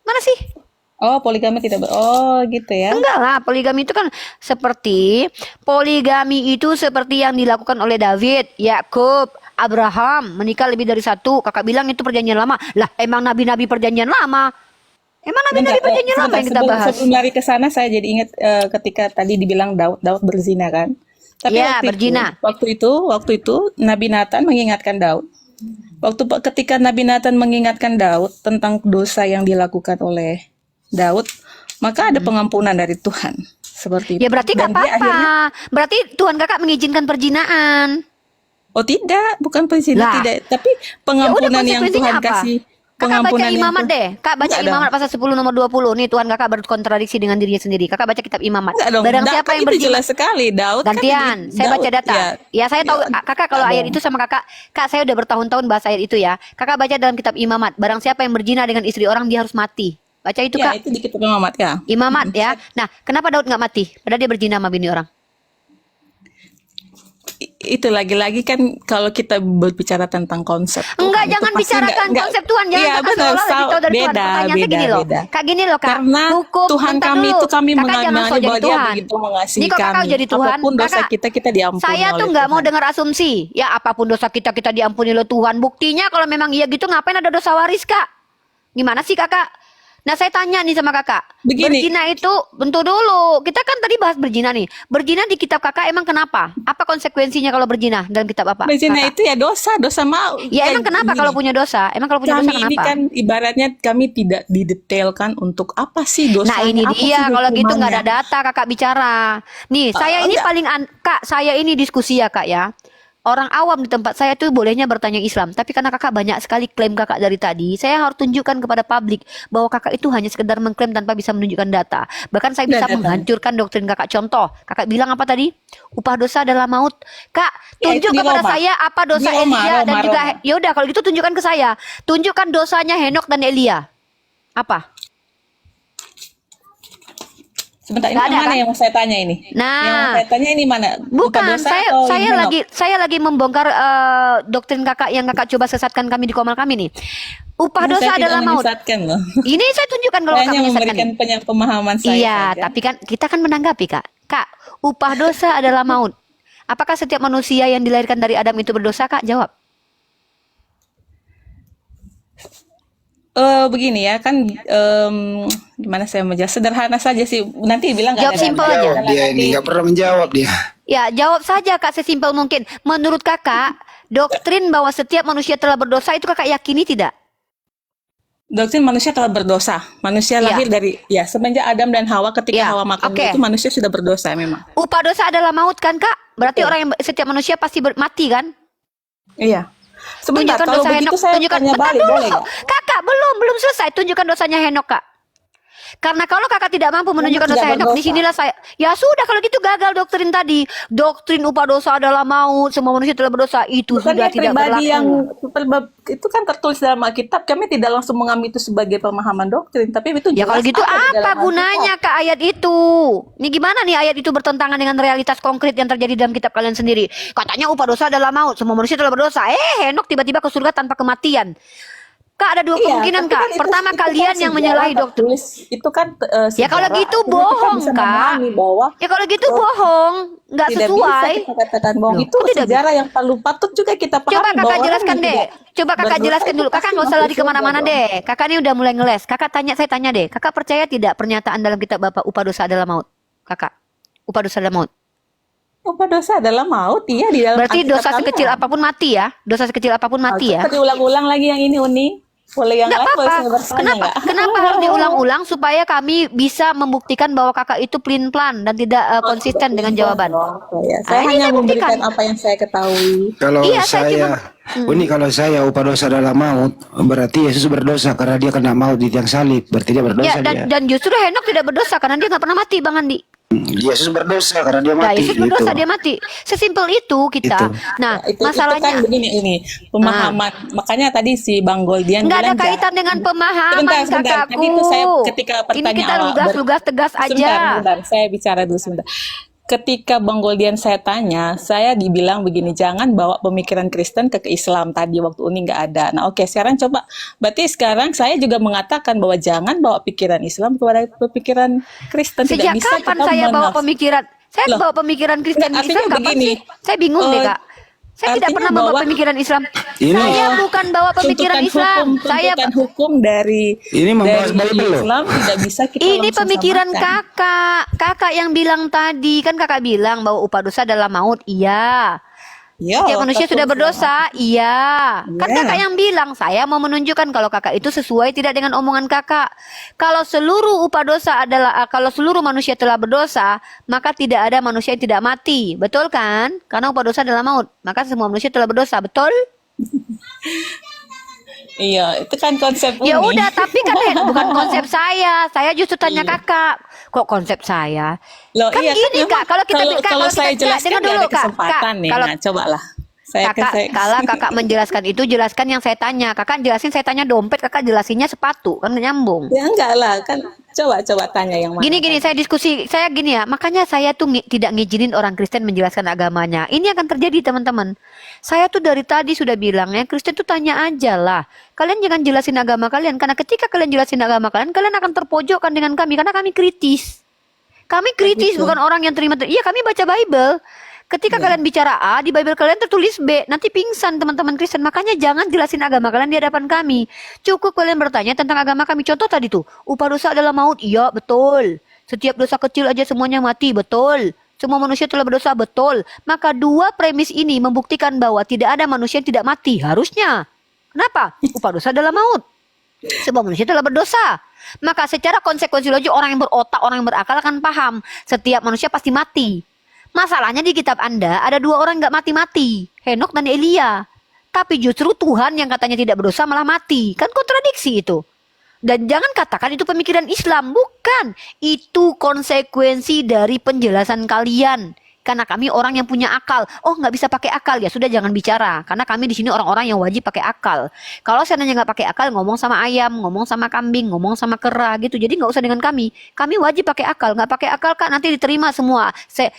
Mana sih? Oh, poligami tidak oh gitu ya. Enggak lah, poligami itu kan seperti yang dilakukan oleh David, Yakub, Abraham, menikah lebih dari satu. Kakak bilang itu perjanjian lama. Lah, emang nabi-nabi perjanjian lama? Emang nabi-nabi perjanjian lama yang kita bahas? Sebelum lari ke sana saya jadi ingat ketika tadi dibilang Daud berzina kan. Tapi Ya, berzina. waktu itu Nabi Nathan mengingatkan Daud. Ketika Nabi Nathan mengingatkan Daud tentang dosa yang dilakukan oleh Daud, maka ada pengampunan dari Tuhan. Seperti Ya itu. berarti nggak Dan dia apa-apa. akhirnya- Berarti Tuhan kakak mengizinkan perzinaan. Oh tidak, bukan perzina Lah. tidak, tapi Ya udah pengampunan yang konsekuensinya Tuhan apa? kasih. Kakak baca Pengampunan yang Imamat Tuhan- deh. Kak baca Enggak dong. Imamat pasal 10 nomor 20. Nih Tuhan kakak berkontradiksi dengan dirinya sendiri. Kakak baca kitab Imamat. Enggak dong. Barang Daud siapa kan yang itu berzina. jelas sekali. Daud kan Gantian, saya baca Daud, data. Ya, saya tahu kakak kalau Enggak ayat dong. itu sama kakak. Kak, saya udah bertahun-tahun bahas ayat itu ya. Kakak baca dalam kitab Imamat. Barang siapa yang berzina dengan istri orang dia harus mati. Baca itu Ya, kak. itu di kitab Imamat ya. Imamat ya. Nah, kenapa Daud nggak mati? Padahal dia berzina sama bini orang. Itu lagi-lagi kan kalau kita berbicara tentang konsep. Enggak, Tuhan, itu jangan pasti bicarakan enggak- konsep Tuhan. Jangan Iya, kakak benar. seolah lebih tahu dari Tuhan. Pertanyaannya Beda, gini loh. beda. Kak gini loh kak. Karena Hukum, Tuhan bentar kami dulu. itu kami Kakak jangan mengamini sok jadi bahwa dia Tuhan. begitu mengasihi Nih kok kakak kami. jadi Tuhan. Apapun dosa Kakak, kita diampuni saya tuh oleh nggak mau Tuhan. dengar asumsi. Ya apapun dosa kita diampuni oleh Tuhan. Buktinya kalau memang iya gitu ngapain ada dosa waris kak? Gimana sih kakak? Nah saya tanya nih sama kakak. Begini. Berzina itu bentuk dulu. Kita kan tadi bahas berzina nih. Berzina di kitab kakak emang kenapa? Apa konsekuensinya kalau berzina dalam kitab apa? Berzina Kakak? itu ya dosa mau. Ya emang kenapa kalau punya dosa? Emang kalau punya dosa kami ini kenapa? kan ibaratnya kami tidak didetailkan untuk apa sih dosanya. Nah ini apa dia sih kalau gitu nggak ada hukumannya. data kakak bicara. Nih saya ini enggak. paling kak saya ini diskusi ya kak ya. orang awam di tempat saya tuh bolehnya bertanya Islam. Tapi karena kakak banyak sekali klaim kakak dari tadi, saya harus tunjukkan kepada publik bahwa kakak itu hanya sekedar mengklaim tanpa bisa menunjukkan data. Bahkan saya bisa Data. menghancurkan doktrin kakak. Contoh, kakak bilang apa tadi? Upah dosa adalah maut. Kak, Ya, itu tunjuk di kepada Roma. saya apa dosa Di Roma, Elia dan Roma, juga Roma. ya udah kalau gitu tunjukkan ke saya. Tunjukkan dosanya Henok dan Elia. Apa? Sebentar, ini Nggak yang ada, mana kan? yang mau saya tanya ini? Nah. Yang mau saya tanya ini mana? Upah Bukan, dosa saya atau saya yang Henok? lagi membongkar doktrin kakak yang kakak coba sesatkan kami di komal kami nih. Upah Nah, dosa saya adalah tidak maut. menyesatkan loh. Ini saya tunjukkan kalau Saya kakak hanya menyesatkan memberikan ini. pemahaman saya Iya, saja. tapi kan kita kan menanggapi kak. Kak, upah dosa adalah maut. Apakah setiap manusia yang dilahirkan dari Adam itu berdosa kak? Jawab. Begini ya kan gimana saya menjawab sederhana saja sih nanti bilang nggak Jawab ada simpel data. aja. Jawab dia ini nggak pernah menjawab dia. Ya, jawab saja kak sesimpel mungkin. Menurut kakak, doktrin bahwa setiap manusia telah berdosa itu kakak yakini tidak? Doktrin manusia telah berdosa. Manusia Ya. lahir dari ya semenjak Adam dan Hawa ketika Ya, Hawa makan oke. itu manusia sudah berdosa memang. Upah dosa adalah maut kan kak? Berarti Betul. orang yang setiap manusia pasti mati kan? Iya. Sebentar Tunjukkan kalau dosa begitu Henok. saya Tunjukkan tanya bentar balik dulu. boleh nggak? Kakak belum selesai. Tunjukkan dosanya Henok kak. Karena kalau kakak tidak mampu menunjukkan tidak dosa Henok, berdosa. disinilah saya. Ya sudah kalau gitu gagal doktrin tadi. Doktrin upah dosa adalah maut. Semua manusia telah berdosa. Itu sudah Bukannya tidak pribadi berlaku. yang itu kan tertulis dalam Alkitab. Kami tidak langsung mengambil itu sebagai pemahaman doktrin, tapi itu Ya jelas kalau gitu ada di apa dalam gunanya Alkitab. kak ayat itu? Ini gimana nih ayat itu bertentangan dengan realitas konkret yang terjadi dalam kitab kalian sendiri? Katanya upah dosa adalah maut. Semua manusia telah berdosa. Henok tiba-tiba ke surga tanpa kematian. Kak ada dua kemungkinan tapi kak. kan Pertama itu kan kalian yang sejarah menyalahi doktrin. tertulis. Itu kan Ya kalau sejarah. gitu Artinya kita bohong bisa kak. memahami bahwa Ya kalau gitu bohong, nggak tidak bisa sesuai. kita katakan bohong. Loh, Itu kok tidak sejarah yang perlu patut juga kita pahami. Coba kakak bahwa orang jelaskan yang deh. tidak Coba kakak berdosa jelaskan itu dulu. Kakak pasti nggak usah masuk lari surga kemana-mana dong. deh. Kakak ini udah mulai ngeles. Kakak saya tanya deh. Kakak percaya tidak pernyataan dalam kitab Bapak upah dosa adalah maut? Kakak, upah dosa adalah maut. Upah dosa adalah maut, iya di dalam Berarti Alkitab dosa kalian. sekecil apapun mati ya? Dosa sekecil apapun mati ya? Alkitab diulang-ulang lagi yang ini Uni. Boleh yang Nggak lain boleh apa-apa. saya bertanya Kenapa? nggak? Kenapa harus diulang-ulang supaya kami bisa membuktikan bahwa kakak itu pelin-pelan dan tidak konsisten dengan jawaban? Ya, saya Ah, ini hanya saya memberikan buktikan. apa yang saya ketahui. Kalau Iya, saya saya, cuma- Uni kalau saya upah dosa adalah maut, berarti Yesus berdosa karena dia kena maut di tiang salib, berarti dia berdosa Ya, dia. dan justru Henok tidak berdosa karena dia nggak pernah mati, Bang Andi. Yesus berdosa karena dia Nah, mati. Yesus berdosa gitu. dia mati. Sesimpel itu kita. Itu. Nah, Itu masalahnya kan begini ini pemahaman. Makanya tadi si Bang Goldian nggak ada bilang, kaitan dengan pemahaman Sebentar. kakakku. Tadi itu saya ketika Ini pertanyaan kita awal lugas-lugas tegas aja. Sebentar, saya bicara dulu sebentar. Ketika Bang Goldian saya tanya, saya dibilang begini, jangan bawa pemikiran Kristen ke Islam tadi waktu Uni nggak ada. Nah oke, sekarang coba, berarti sekarang saya juga mengatakan bahwa jangan bawa pikiran Islam kepada pemikiran Kristen. Tidak Sejak bisa kapan kita saya bawa menafsir- pemikiran? Saya Loh, bawa pemikiran Kristen enggak, Islam artinya kapan begini, sih? Saya bingung deh, Kak. Saya tidak artinya pernah membawa bahwa- pemikiran Islam. Ini- Saya bukan bawa pemikiran Islam. Saya Tuntutan hukum dari Ini membahas dari Bible loh. Islam tidak bisa kita ini langsung pemikiran samakan. kakak. Kakak yang bilang tadi kan kakak bilang bahwa upah dosa adalah maut. Iya. Yo, Setiap manusia tertulis sudah dalam berdosa. Iya. Kan Iya. kakak yang bilang. Saya mau menunjukkan kalau kakak itu sesuai tidak dengan omongan kakak. Kalau seluruh upah dosa adalah kalau seluruh manusia telah berdosa, maka tidak ada manusia yang tidak mati. Betul kan? Karena upah dosa adalah maut. Maka semua manusia telah berdosa. Betul? Iya, itu kan konsep Ya Uni. udah, tapi kan bukan konsep saya. Saya justru tanya Iya. kakak. Kok konsep saya? Loh, Kan iya, gini, memang Kak, kalau kita kalau kalau saya kita- jelaskan dengar nggak dulu, ada Kak. kesempatan nih. Kalau Nah, cobalah. Kalau kakak menjelaskan itu, jelaskan yang saya tanya. Kakak jelasin saya tanya dompet, kakak jelasinnya sepatu, kan nggak nyambung. Ya enggak lah, kan coba tanya yang mana. Gini, saya diskusi, saya gini ya, makanya saya tuh tidak ngizinin orang Kristen menjelaskan agamanya. Ini akan terjadi teman-teman. Saya tuh dari tadi sudah bilang ya, Kristen tuh tanya aja lah. Kalian jangan jelasin agama kalian, karena ketika kalian jelasin agama kalian akan terpojokkan dengan kami, karena kami kritis. Kami kritis, Begitu. bukan orang yang terima. Iya, kami baca Bible. Ketika kalian bicara A, di Bible kalian tertulis B, nanti pingsan teman-teman Kristen. Makanya jangan jelasin agama kalian di hadapan kami. Cukup kalian bertanya tentang agama kami. Contoh tadi tuh, upah dosa adalah maut. Iya, betul. Setiap dosa kecil aja semuanya mati. Betul. Semua manusia telah berdosa. Betul. Maka dua premis ini membuktikan bahwa tidak ada manusia yang tidak mati. Harusnya. Kenapa? Upah dosa adalah maut. Sebab manusia telah berdosa. Maka secara konsekuensi logik orang yang berotak, orang yang berakal akan paham. Setiap manusia pasti mati. Masalahnya di kitab Anda ada 2 orang nggak mati-mati, Henok dan Elia. Tapi justru Tuhan yang katanya tidak berdosa malah mati. Kan kontradiksi itu. Dan jangan katakan itu pemikiran Islam. Bukan. Itu konsekuensi dari penjelasan kalian. Karena kami orang yang punya akal. Oh, nggak bisa pakai akal, ya sudah jangan bicara. Karena kami di sini orang-orang yang wajib pakai akal. Kalau seandainya nggak pakai akal, ngomong sama ayam, ngomong sama kambing, ngomong sama kera gitu. Jadi nggak usah dengan kami. Kami wajib pakai akal. Nggak pakai akal, Kak, nanti diterima semua.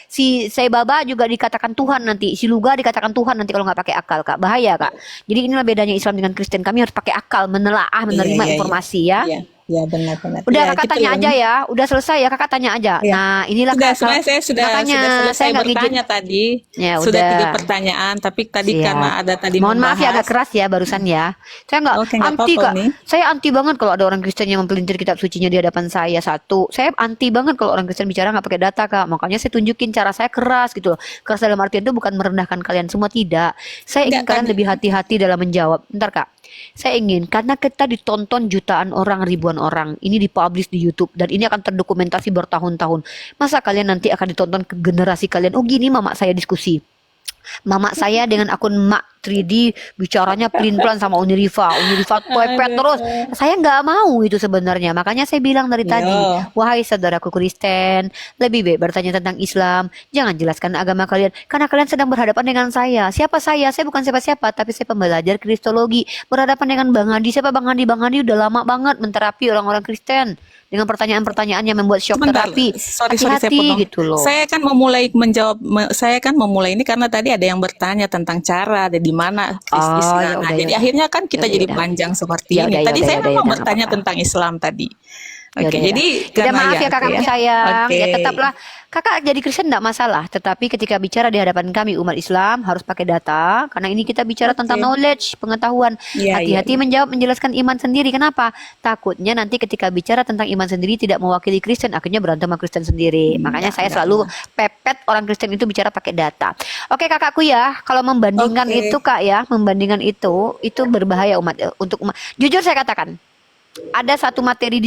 Si Baba juga dikatakan Tuhan nanti. Si Luga dikatakan Tuhan nanti kalau nggak pakai akal, Kak. Bahaya, Kak. Jadi inilah bedanya Islam dengan Kristen. Kami harus pakai akal, menelaah, menerima Iya, iya, informasi ya. iya. Ya, benar-benar. Udah Ya, kakak gitu tanya loh. aja ya. Udah selesai ya kakak tanya aja. Ya. Nah inilah Sudah, kakak. sebenarnya saya sudah Makanya selesai saya nggak ngizin. bertanya tadi. Ya Sudah udah. 3 pertanyaan, tapi tadi Siap. karena ada tadi Mohon maaf ya agak membahas. keras ya barusan ya. Saya nggak Oke, nggak anti apa-apa, kak. nih. Saya anti banget kalau ada orang Kristen yang mempelintir kitab sucinya di hadapan saya. Satu, saya anti banget kalau orang Kristen bicara nggak pakai data kak. Makanya saya tunjukin cara saya keras gitu loh. Keras dalam artian itu bukan merendahkan kalian semua, tidak. Saya ingin Nggak, kalian tadi. lebih hati-hati dalam menjawab. Bentar kak. Saya ingin karena kita ditonton jutaan orang, ribuan orang. Ini dipublish di YouTube dan ini akan terdokumentasi bertahun-tahun. Masa kalian nanti akan ditonton ke generasi kalian? Oh gini mama saya diskusi. Mama saya dengan akun Mak 3D bicaranya pelin-pelan sama Unirifa pepet terus. Saya nggak mau itu sebenarnya. Makanya saya bilang dari tadi, wahai saudaraku Kristen, lebih baik bertanya tentang Islam. Jangan jelaskan agama kalian karena kalian sedang berhadapan dengan saya. Siapa saya? Saya bukan siapa-siapa, tapi saya pembelajar Kristologi. Berhadapan dengan Bang Hadi. Siapa Bang Hadi? Bang Hadi udah lama banget menterapi orang-orang Kristen dengan pertanyaan-pertanyaan yang membuat shock Sebentar, terapi. sorry saya Hati-hati potong. gitu loh. Saya kan memulai menjawab, saya kan memulai ini karena tadi ada yang bertanya tentang cara, ada di mana Oh, Islam. ya Nah, udah, jadi ya udah. akhirnya kan kita Ya udah, jadi ya udah. panjang seperti Ya ini. udah, ya Tadi udah, saya ya udah, memang ya udah, bertanya nggak apa-apa. tentang Islam tadi. Ya Oke, udah, ya. jadi Udah karena maaf ya kakakku sayang. Oke. Ya tetaplah kakak jadi Kristen tidak masalah. Tetapi ketika bicara di hadapan kami umat Islam harus pakai data. Karena ini kita bicara tentang knowledge, pengetahuan. Iya, Hati-hati iya. menjawab, menjelaskan iman sendiri. Kenapa? Takutnya nanti ketika bicara tentang iman sendiri tidak mewakili Kristen. Akhirnya berantem sama Kristen sendiri. Makanya saya selalu pepet orang Kristen itu bicara pakai data. Oke kakakku ya. Kalau membandingkan Oke. itu kak ya. Membandingkan itu berbahaya untuk umat. Jujur saya katakan. Ada satu materi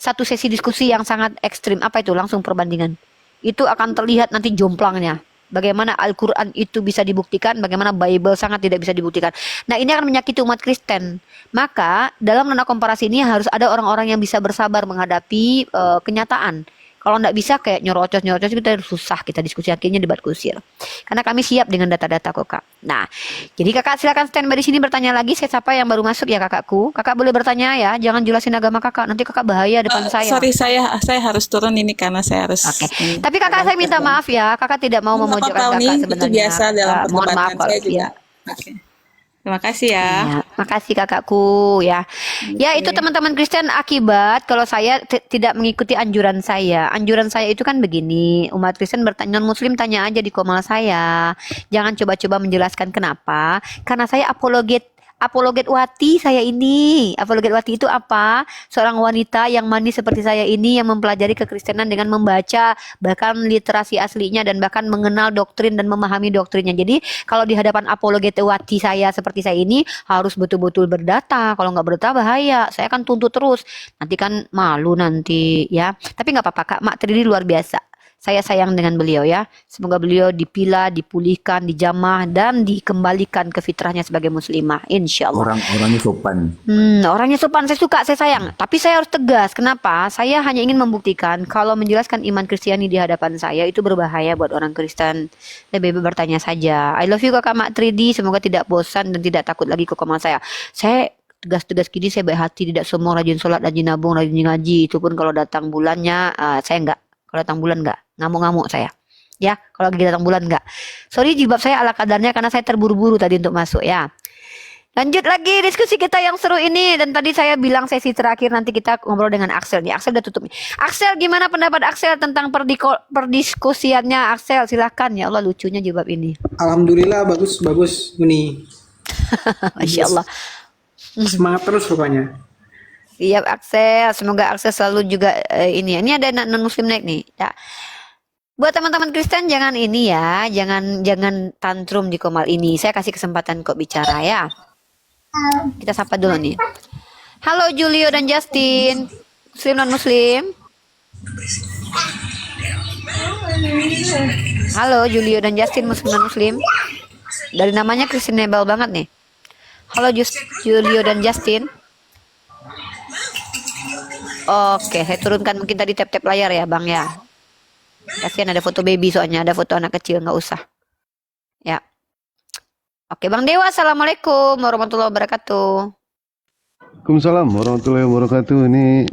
satu sesi diskusi yang sangat ekstrim. Apa itu? Langsung perbandingan. Itu akan terlihat nanti jomplangnya. Bagaimana Al-Quran itu bisa dibuktikan, bagaimana Bible sangat tidak bisa dibuktikan. Nah ini akan menyakiti umat Kristen. Maka dalam nona komparasi ini harus ada orang-orang yang bisa bersabar menghadapi kenyataan. Kalau nggak bisa kayak nyerocos kita susah kita diskusi, akhirnya debat kusir. Karena kami siap dengan data-data kok kak. Nah, jadi kakak silakan standby di sini bertanya lagi. Saya sapa yang baru masuk ya kakakku. Kakak boleh bertanya ya, jangan jelasin agama kakak. Nanti kakak bahaya depan saya. Sorry, saya harus turun ini karena saya harus. Oke. Tapi kakak saya minta maaf ya, kakak tidak mau Nggak memojokkan apa-apa, kakak Uni. sebenarnya. Itu biasa dalam Mohon maaf perdebatan kalau saya juga. ya. Oke. Terima kasih ya. Ya, makasih kakakku ya. Ya itu teman-teman Kristen akibat kalau saya tidak mengikuti anjuran saya. Anjuran saya itu kan begini, umat Kristen bertanya, non Muslim tanya aja di komal saya. Jangan coba-coba menjelaskan kenapa. Karena saya apologet wati saya ini. Apologet wati itu apa? Seorang wanita yang manis seperti saya ini yang mempelajari kekristenan dengan membaca bahkan literasi aslinya dan bahkan mengenal doktrin dan memahami doktrinnya. Jadi kalau di hadapan apologet wati saya seperti saya ini harus betul-betul berdata. Kalau nggak berdata bahaya. Saya akan tuntut terus. Nanti kan malu nanti ya. Tapi nggak apa-apa Kak. Mak Tridi luar biasa. Saya sayang dengan beliau ya. Semoga beliau dipilah, dipulihkan, dijamah dan dikembalikan ke fitrahnya sebagai muslimah. Insya Allah. Orang-orangnya sopan. Orangnya sopan, saya suka, saya sayang. Tapi saya harus tegas. Kenapa? Saya hanya ingin membuktikan kalau menjelaskan iman Kristiani di hadapan saya itu berbahaya buat orang Kristen. Lebih baik bertanya saja. I love you kakak Mak 3D. Semoga tidak bosan dan tidak takut lagi ke komal saya. Saya tegas-tegas gini, saya baik hati, tidak semua rajin sholat, rajin nabung, rajin ngaji. Itu pun kalau datang bulannya, saya enggak. Kalau datang bulan enggak, ngamuk-ngamuk saya. Ya, kalau lagi datang bulan enggak. Sorry jilbab saya ala kadarnya karena saya terburu-buru tadi untuk masuk ya. Lanjut lagi diskusi kita yang seru ini. Dan tadi saya bilang sesi terakhir nanti kita ngobrol dengan Axel nih. Axel udah tutup nih. Axel, gimana pendapat Axel tentang perdiskusiannya Axel? Silahkan ya Allah lucunya jilbab ini. Alhamdulillah bagus Uni. Masya Allah. Semangat terus pokoknya. Iya Axel, semoga Axel selalu juga ini ya. Ini ada non muslim naik nih. Ya. Buat teman-teman Kristen jangan ini ya, jangan tantrum di komal ini. Saya kasih kesempatan kok bicara ya. Kita sapa dulu nih. Halo Julio dan Justin, muslim non muslim. Halo Julio dan Justin, muslim dan muslim. Dari namanya Christianable banget nih. Halo Julio dan Justin. Oke, saya turunkan mungkin tadi tap-tap layar ya Bang ya. Kasihan ada foto baby soalnya, ada foto anak kecil, nggak usah. Ya. Oke Bang Dewa, Assalamualaikum warahmatullahi wabarakatuh. Waalaikumsalam warahmatullahi wabarakatuh. Ini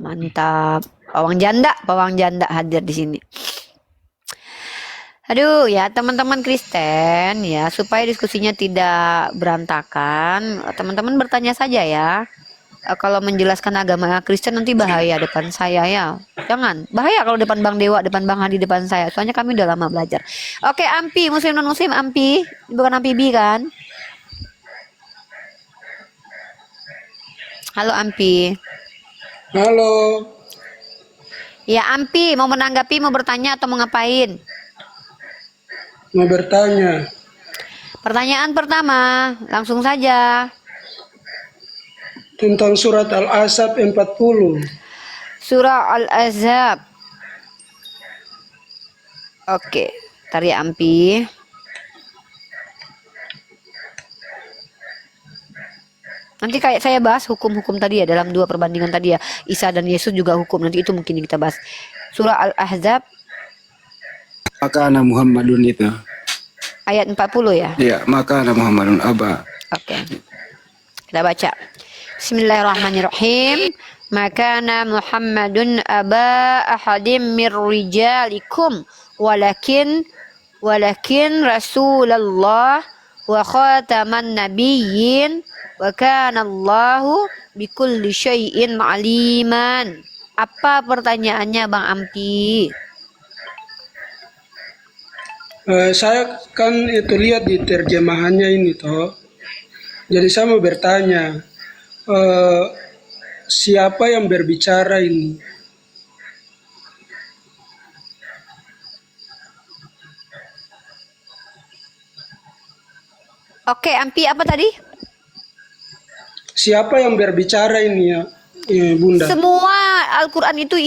Mantap. Pawang janda hadir di sini. Aduh ya teman-teman Kristen ya, supaya diskusinya tidak berantakan, teman-teman bertanya saja ya. Kalau menjelaskan agama Kristen nanti bahaya depan saya ya. Jangan, bahaya kalau depan Bang Dewa, depan Bang Hadi, depan saya. Soalnya kami udah lama belajar. Oke, Ampi, muslim non muslim, Ampi. Bukan Ampi B kan? Halo Ampi. Halo, Ya Ampi, mau menanggapi, mau bertanya atau mau ngapain? mau bertanya. Pertanyaan pertama, langsung saja. Tentang surat Al-Ahzab 40. Surah Al-Ahzab. Oke, tar ya Ampi. Nanti kayak saya bahas hukum-hukum tadi ya, dalam 2 perbandingan tadi ya. Isa dan Yesus juga hukum, nanti itu mungkin kita bahas. Surah Al-Ahzab Maka ana Muhammadun itu. ayat 40 ya. Ya, maka ana Muhammadun aba. Oke. Kita baca. Bismillahirrahmanirrahim. Makana Muhammadun aba ahadim mir rijalikum walakin Rasulullah wa khataman nabiyyin wa kana Allahu bikulli syai'in aliman. Apa pertanyaannya Bang Ampi? Saya kan itu lihat di terjemahannya ini toh. Jadi saya mau bertanya, siapa yang berbicara ini? Oke, Ampi apa tadi? Siapa yang berbicara ini ya, Bunda? Semua Al-Quran itu